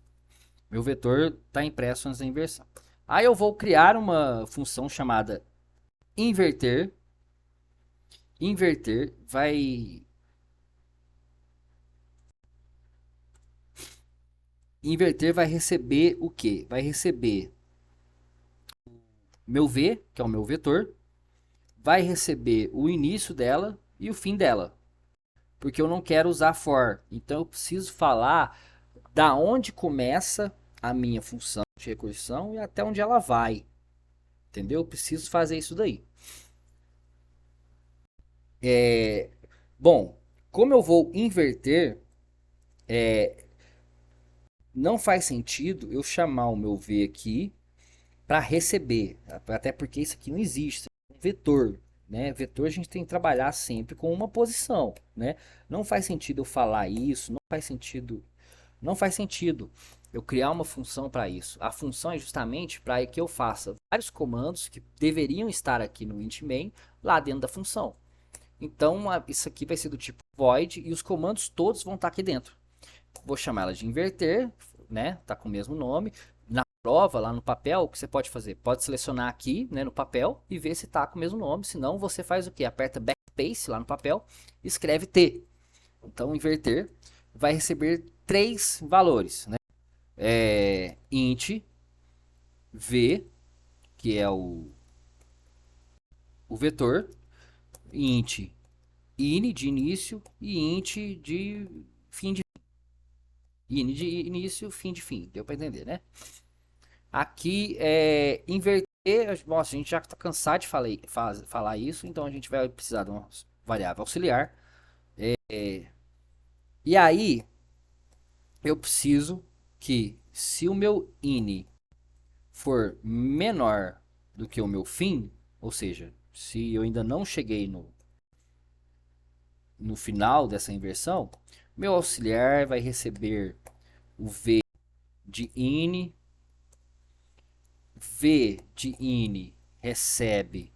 Meu vetor está impresso antes da inversão. Aí eu vou criar uma função chamada inverter. Inverter vai receber o quê? Vai receber meu v, que é o meu vetor, vai receber o início dela e o fim dela, porque eu não quero usar for. Então eu preciso falar da onde começa a minha função de recursão e até onde ela vai. Entendeu? Eu preciso fazer isso daí. Bom, como eu vou inverter, Não faz sentido eu chamar o meu V aqui para receber, até porque isso aqui não existe, é um vetor, né? Vetor a gente tem que trabalhar sempre com uma posição, né? Não faz sentido eu falar isso, não faz sentido eu criar uma função para isso. A função é justamente para que eu faça vários comandos que deveriam estar aqui no int main lá dentro da função. Então isso aqui vai ser do tipo void e os comandos todos vão estar aqui dentro. Vou chamar ela de inverter, né? Tá com o mesmo nome. Na prova, lá no papel, o que você pode fazer? Pode selecionar aqui, né, no papel e ver se tá com o mesmo nome. Senão você faz o que? Aperta backspace lá no papel e escreve T. Então, inverter vai receber três valores, né? Int, v, que é o vetor, int in de início e int de fim de in de início, fim de fim. Deu para entender, né? Aqui é inverter. Nossa, a gente já está cansado de falar isso, então a gente vai precisar de uma variável auxiliar. E aí eu preciso que se o meu in for menor do que o meu fim, ou seja, se eu ainda não cheguei no final dessa inversão, meu auxiliar vai receber o v de in, v de in recebe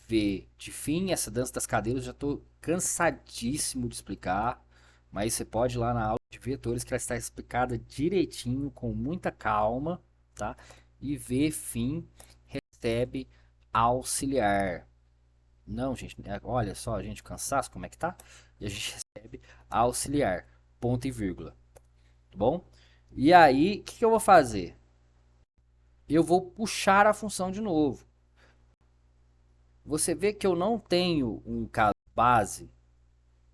V de fim. Essa dança das cadeiras eu já estou cansadíssimo de explicar, mas você pode ir lá na aula de vetores que ela está explicada direitinho, com muita calma, tá? E V fim recebe auxiliar. Não, gente, olha só, gente, o cansaço, como é que tá? E a gente recebe auxiliar, ponto e vírgula, tá bom? E aí, o que eu vou fazer? Eu vou puxar a função de novo. Você vê que eu não tenho um caso base.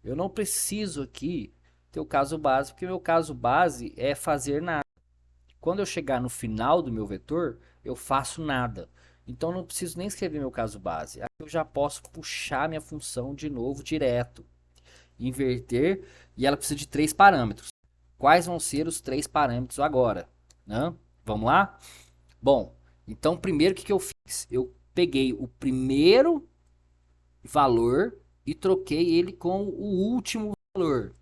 Eu não preciso aqui ter o caso base, porque meu caso base é fazer nada. Quando eu chegar no final do meu vetor, eu faço nada. Então eu não preciso nem escrever meu caso base. Aqui eu já posso puxar minha função de novo direto. Inverter, e ela precisa de três parâmetros. Quais vão ser os três parâmetros agora? Né? Vamos lá? Bom, então primeiro o que eu fiz? Eu peguei o primeiro valor e troquei ele com o último valor,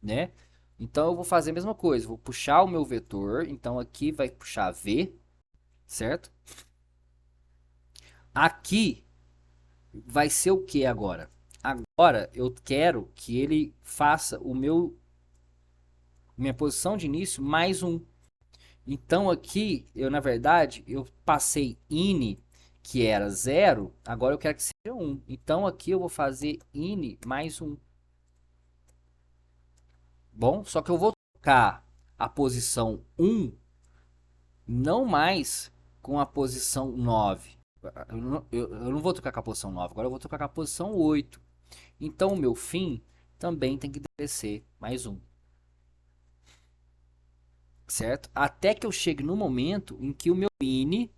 né? Então eu vou fazer a mesma coisa, vou puxar o meu vetor, então aqui vai puxar V, certo? Aqui vai ser o que agora? Agora eu quero que ele faça minha posição de início mais um. Então aqui eu na verdade eu passei in que era 0, agora eu quero que seja 1. Então aqui eu vou fazer in mais 1. Bom, só que eu vou trocar a posição 1 não mais com a posição 9. Eu não vou trocar com a posição 9, agora eu vou trocar com a posição 8. Então o meu fim também tem que descer mais 1. Certo? Até que eu chegue no momento em que o meu in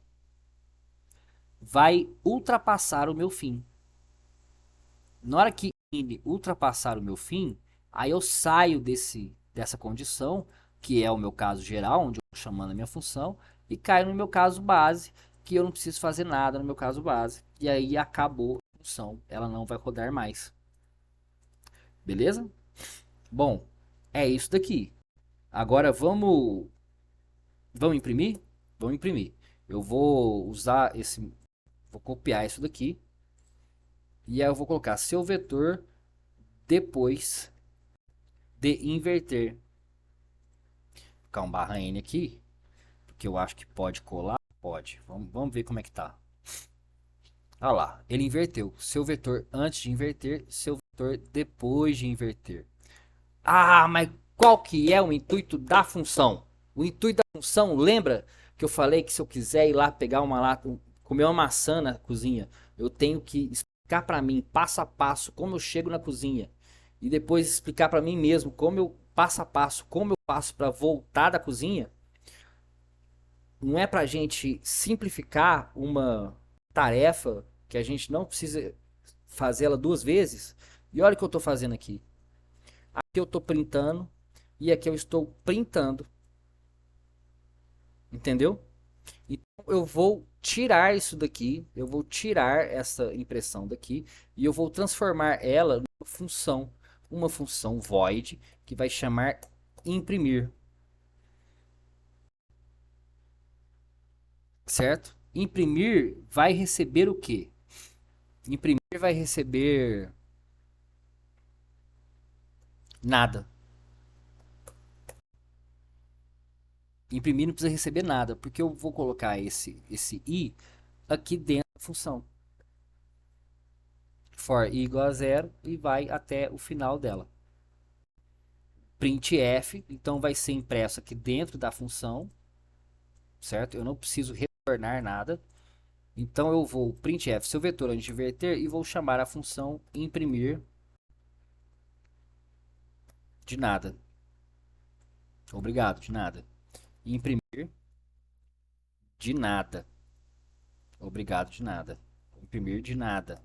vai ultrapassar o meu fim. Na hora que in ultrapassar o meu fim, aí eu saio dessa condição, que é o meu caso geral, onde eu estou chamando a minha função, e caio no meu caso base, que eu não preciso fazer nada no meu caso base. E aí acabou a função, ela não vai rodar mais. Beleza? Bom, é isso daqui. Agora vamos imprimir? Vamos imprimir. Eu vou usar vou copiar isso daqui, e aí eu vou colocar seu vetor depois de inverter. Vou colocar um barra N aqui, porque eu acho que pode colar. Pode. Vamos ver como é que tá. Olha lá, ele inverteu. Seu vetor antes de inverter, seu vetor depois de inverter. Ah, mas qual que é o intuito da função? O intuito da função, lembra que eu falei que se eu quiser ir lá pegar uma lata, comer uma maçã na cozinha, eu tenho que explicar para mim passo a passo como eu chego na cozinha e depois explicar para mim mesmo como eu passo a passo, como eu faço para voltar da cozinha? Não é pra gente simplificar uma tarefa que a gente não precisa fazer ela duas vezes? E olha o que eu estou fazendo aqui. Aqui eu estou printando e aqui eu estou printando, entendeu? Então eu vou tirar isso daqui, eu vou tirar essa impressão daqui e eu vou transformar ela numa função, void que vai chamar imprimir, certo? Imprimir vai receber o quê? Imprimir vai receber nada. Imprimir não precisa receber nada, porque eu vou colocar esse i aqui dentro da função. For i igual a zero e vai até o final dela. Printf, então vai ser impresso aqui dentro da função, certo? Eu não preciso retornar nada. Então eu vou printf seu vetor antes de inverter e vou chamar a função imprimir de nada. Obrigado, de nada. Imprimir de nada. Obrigado, de nada. Imprimir de nada.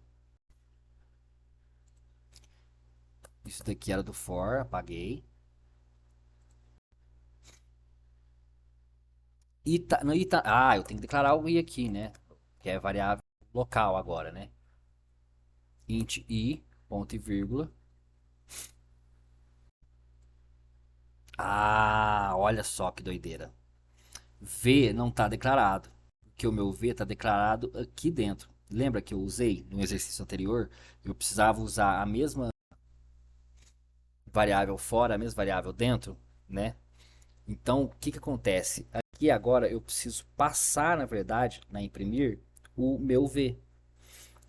Isso daqui era do for, apaguei. No eu tenho que declarar o i aqui, né? Que é variável local agora, né? Int i, ponto e vírgula. Ah, olha só que doideira. V não está declarado, porque o meu V está declarado aqui dentro. Lembra que eu usei no exercício anterior? Eu precisava usar a mesma variável fora, a mesma variável dentro, né? Então, o que acontece? Aqui agora eu preciso passar, na verdade, na imprimir, o meu V.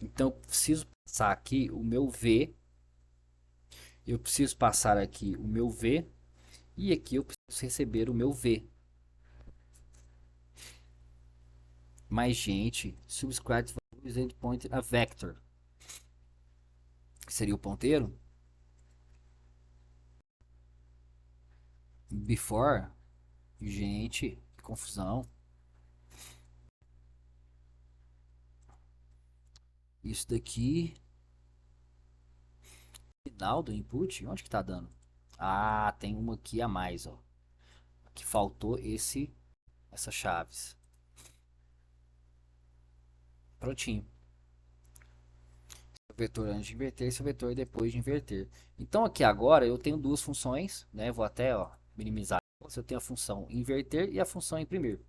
Então, eu preciso passar aqui o meu V. Eu preciso passar aqui o meu V. E aqui eu preciso receber o meu V. Mas, gente, subscribe is endpoint a vector. Que seria o ponteiro. Before. Gente, que confusão. Isso daqui. Final do input? Onde que tá dando? Ah, tem uma aqui a mais, ó. Que faltou essas chaves. Prontinho. Seu vetor antes de inverter, seu vetor depois de inverter. Então aqui agora eu tenho duas funções, né? Vou até, ó, minimizar. Eu tenho a função inverter e a função imprimir.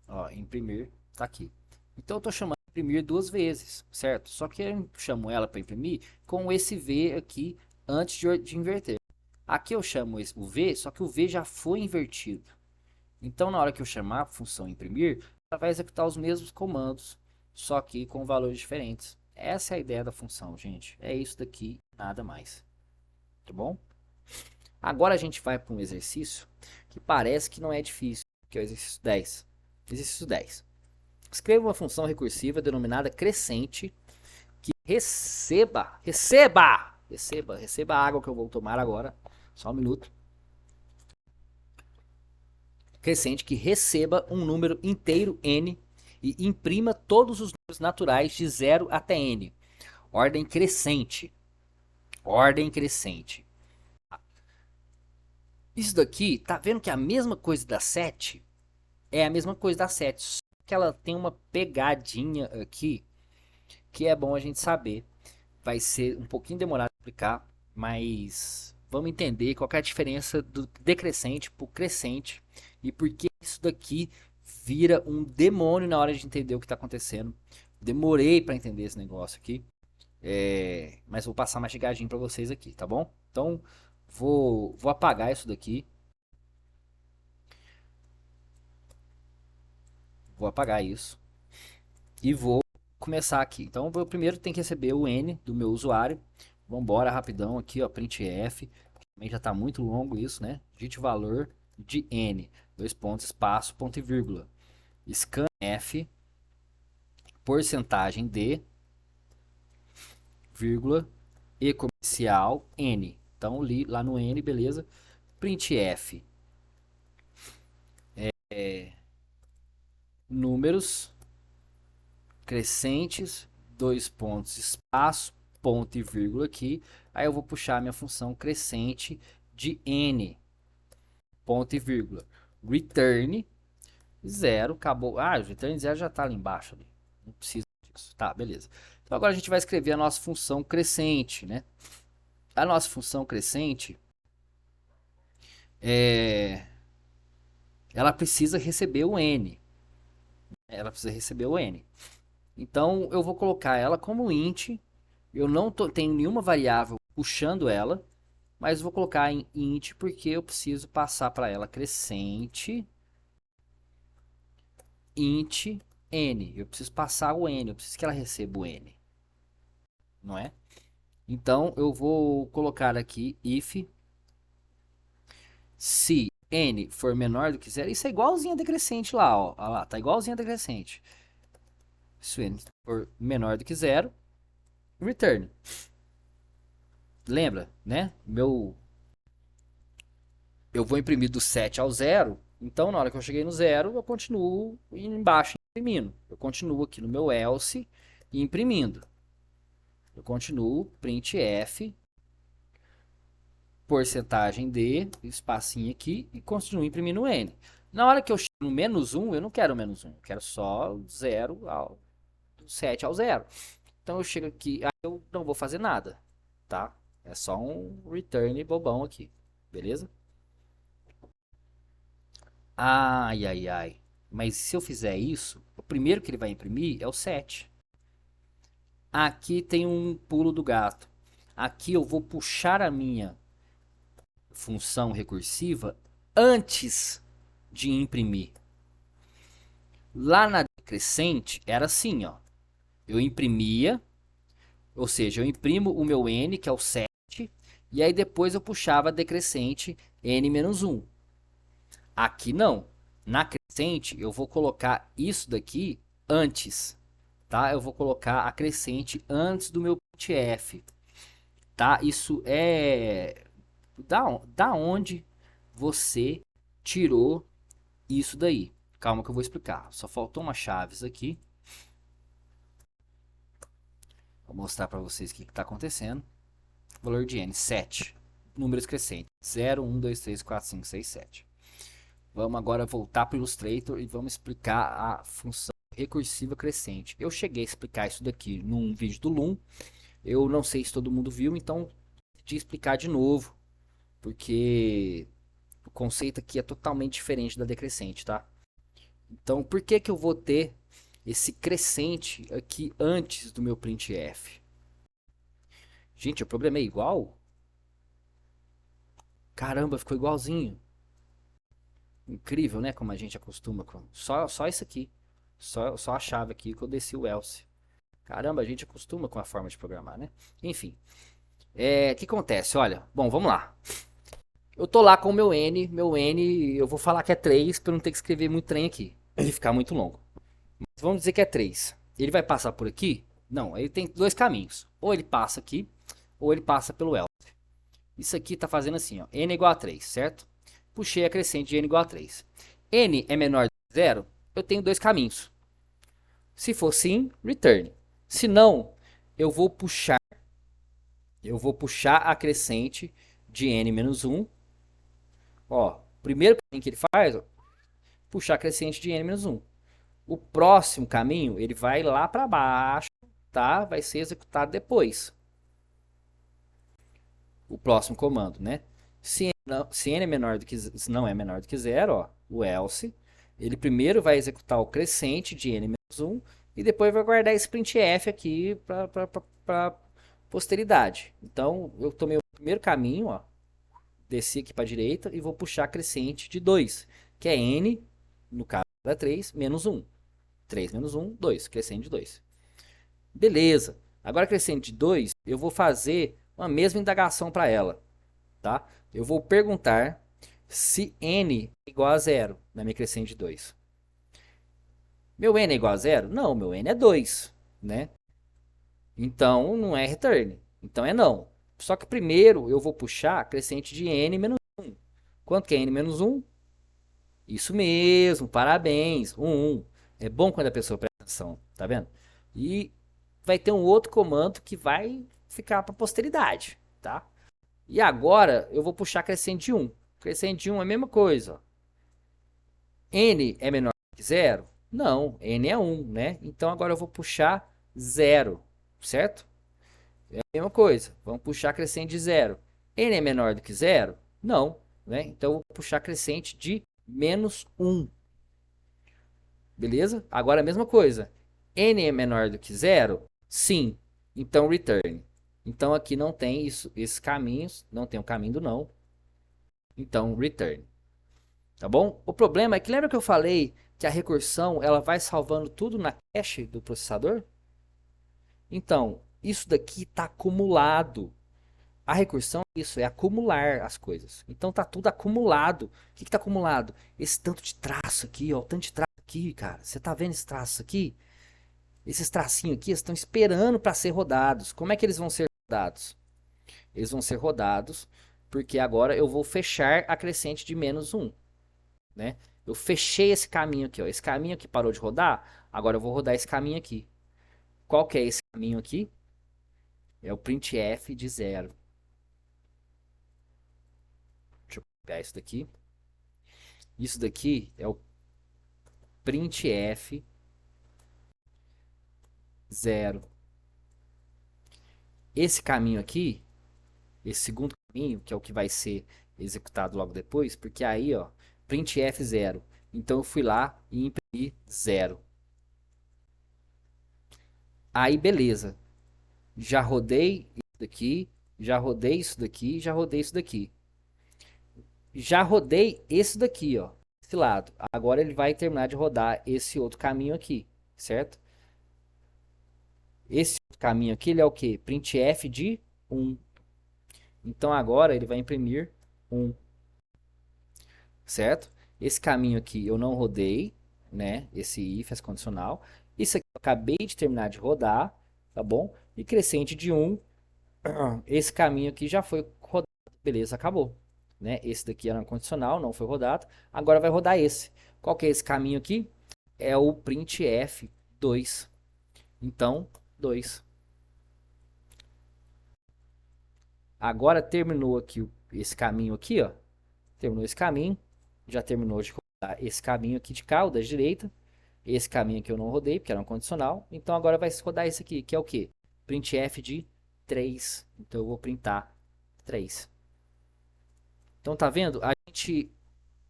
Ó, imprimir tá aqui. Então eu estou chamando de imprimir duas vezes, certo? Só que eu chamo ela para imprimir com esse V aqui antes de inverter. Aqui eu chamo o V, só que o V já foi invertido. Então na hora que eu chamar a função imprimir, ela vai executar os mesmos comandos, só que com valores diferentes. Essa é a ideia da função, gente. É isso daqui, nada mais. Tá bom? Agora a gente vai para um exercício que parece que não é difícil, que é o exercício 10. Exercício 10. Escreva uma função recursiva denominada crescente que receba a água que eu vou tomar agora. Só um minuto. Crescente que receba um número inteiro n e imprima todos os números naturais de 0 até n. Ordem crescente. Ordem crescente. Isso daqui, tá vendo que é a mesma coisa da 7? É a mesma coisa da 7, só que ela tem uma pegadinha aqui que é bom a gente saber. Vai ser um pouquinho demorado de explicar, mas vamos entender qual é a diferença do decrescente para o crescente e por que isso daqui vira um demônio na hora de entender o que está acontecendo. Demorei para entender esse negócio aqui, mas vou passar mastigadinho para vocês aqui, tá bom? Então vou apagar isso daqui, vou apagar isso e vou começar aqui. Então eu primeiro tenho que receber o N do meu usuário. Vamos embora rapidão aqui, ó, printf. Também já está muito longo isso, né? Digite o valor de N. Dois pontos, espaço, ponto e vírgula. Scanf, porcentagem de, vírgula, e comercial N. Então li lá no N, beleza? Printf, números crescentes, dois pontos, espaço, ponto e vírgula aqui. Aí eu vou puxar minha função crescente de n, ponto e vírgula, return 0, acabou. Ah, o return 0 já está ali embaixo. Ali. Não precisa disso. Tá, beleza. Então agora a gente vai escrever a nossa função crescente, né? A nossa função crescente, é, ela precisa receber o n. Ela precisa receber o n. Então eu vou colocar ela como int. Eu não tenho nenhuma variável puxando ela, mas vou colocar em int porque eu preciso passar para ela crescente int n. Eu preciso passar o n, eu preciso que ela receba o n, não é? Então eu vou colocar aqui if se n for menor do que zero. Isso é igualzinho a decrescente lá, ó. Olha lá, tá igualzinho a decrescente. Se n for menor do que zero, return. Lembra, né? Eu vou imprimir do 7 ao 0. Então, na hora que eu cheguei no 0, eu continuo embaixo imprimindo. Eu continuo aqui no meu else imprimindo. Eu continuo printf, porcentagem de, espacinho aqui, e continuo imprimindo n. Na hora que eu chego no menos 1, eu não quero menos 1. Eu quero só 0 ao 7 ao 0. Então, eu chego aqui, aí eu não vou fazer nada, tá? É só um return bobão aqui, beleza? Ai, ai, ai. Mas se eu fizer isso, o primeiro que ele vai imprimir é o 7. Aqui tem um pulo do gato. Aqui eu vou puxar a minha função recursiva antes de imprimir. Lá na decrescente era assim, ó. Eu imprimia, ou seja, eu imprimo o meu n, que é o 7, e aí depois eu puxava a decrescente n-1. Aqui não. Na crescente eu vou colocar isso daqui antes, tá? Eu vou colocar a crescente antes do meu printf, tá? Isso é da onde você tirou isso daí. Calma que eu vou explicar. Só faltou umas chaves aqui. Vou mostrar para vocês o que está acontecendo. Valor de n, 7. Números crescentes. 0, 1, 2, 3, 4, 5, 6, 7. Vamos agora voltar para o Illustrator e vamos explicar a função recursiva crescente. Eu cheguei a explicar isso daqui num vídeo do Loom. Eu não sei se todo mundo viu, então de explicar de novo, porque o conceito aqui é totalmente diferente da decrescente, tá? Então, por que que eu vou ter esse crescente aqui antes do meu printf? Gente, o problema é igual? Caramba, ficou igualzinho. Incrível, né? Como a gente acostuma com... Só isso aqui. Só a chave aqui que eu desci o else. Caramba, a gente acostuma com a forma de programar, né? Enfim. O que acontece? Olha, bom, vamos lá. Eu tô lá com o meu N eu vou falar que é 3 para não ter que escrever muito trem aqui. E ficar muito longo. Mas vamos dizer que é 3. Ele vai passar por aqui? Não, ele tem dois caminhos. Ou ele passa aqui, ou ele passa pelo else. Isso aqui tá fazendo assim, ó. N igual a 3, certo? Puxei a crescente de n igual a 3. N é menor que 0, eu tenho dois caminhos. Se for sim, return. Se não, eu vou puxar a crescente de n-1. Ó, primeiro caminho que ele faz, ó, puxar a crescente de n-1. O próximo caminho, ele vai lá para baixo, tá? Vai ser executado depois. O próximo comando, né? Se n é menor do que se não é menor do que zero, ó, o else, ele primeiro vai executar o crescente de n-1 e depois vai guardar esse printf aqui para posteridade. Então, eu tomei o primeiro caminho, ó, desci aqui para a direita e vou puxar a crescente de 2, que é n, no caso da 3, menos 1. 3 menos 1, 2, crescente de 2. Beleza. Agora crescente de 2, eu vou fazer uma mesma indagação para ela, tá? Eu vou perguntar se n é igual a 0 na minha crescente de 2. Meu n é igual a 0? Não, meu n é 2, né? Então não é return. Então é não. Só que primeiro eu vou puxar a crescente de n menos 1. Quanto que é n menos 1? Isso mesmo, parabéns. 1. É bom quando a pessoa presta atenção, tá vendo? E vai ter um outro comando que vai ficar para posteridade, tá? E agora eu vou puxar crescente de 1. Crescente de 1 é a mesma coisa. Ó. N é menor que zero? Não, N é 1, né? Então agora eu vou puxar zero, certo? É a mesma coisa. Vamos puxar crescente de zero. N é menor do que zero? Não, né? Então eu vou puxar crescente de menos 1. Beleza? Agora a mesma coisa. N é menor do que zero? Sim. Então return. Então aqui não tem isso, esses caminhos, não tem o caminho do não. Então return. Tá bom? O problema é que lembra que eu falei que a recursão ela vai salvando tudo na cache do processador? Então, isso daqui está acumulado. A recursão é isso, é acumular as coisas. Então tá tudo acumulado. O que está acumulado? Esse tanto de traço aqui, ó, o tanto de traço aqui, cara. Você tá vendo esse traço aqui? Esses tracinhos aqui estão esperando para ser rodados. Como é que eles vão ser rodados? Eles vão ser rodados porque agora eu vou fechar a crescente de menos 1. Né? Eu fechei esse caminho aqui. Ó. Esse caminho aqui parou de rodar. Agora eu vou rodar esse caminho aqui. Qual que é esse caminho aqui? É o printf de zero. Deixa eu pegar isso daqui. Isso daqui é o printf zero. Esse caminho aqui, esse segundo caminho, que é o que vai ser executado logo depois, porque aí, ó, printf zero. Então eu fui lá e imprimi zero. Aí beleza. Já rodei isso daqui, já rodei isso daqui, já rodei isso daqui. Já rodei esse daqui, ó, esse lado. Agora ele vai terminar de rodar esse outro caminho aqui, certo? Esse outro caminho aqui, ele é o quê? Printf de 1. Então agora ele vai imprimir 1, certo? Esse caminho aqui eu não rodei, né? Esse if, esse condicional. Isso aqui eu acabei de terminar de rodar, tá bom? E crescente de 1, esse caminho aqui já foi rodado, beleza, acabou. Né? Esse daqui era um condicional, não foi rodado. Agora vai rodar esse. Qual que é esse caminho aqui? É o printf 2. Então, 2. Agora terminou aqui esse caminho aqui, ó. Terminou esse caminho. Já terminou de rodar esse caminho aqui de cá, o da direita. Esse caminho aqui eu não rodei, porque era um condicional. Então agora vai rodar esse aqui, que é o quê? Printf de 3. Então eu vou printar 3. Então tá vendo? A gente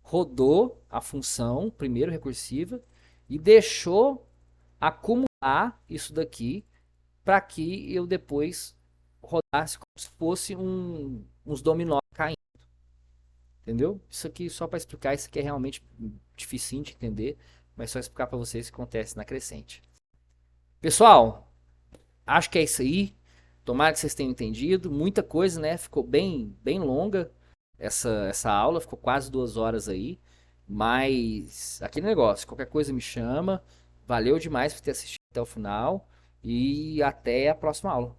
rodou a função primeiro recursiva e deixou acumular isso daqui para que eu depois rodasse como se fosse uns dominó caindo. Entendeu? Isso aqui só para explicar, isso aqui é realmente dificinho de entender, mas só explicar para vocês o que acontece na crescente. Pessoal, acho que é isso aí. Tomara que vocês tenham entendido. Muita coisa, né? Ficou bem longa essa aula, ficou quase 2 horas aí. Mas aquele negócio, qualquer coisa me chama. Valeu demais por ter assistido até o final. E até a próxima aula.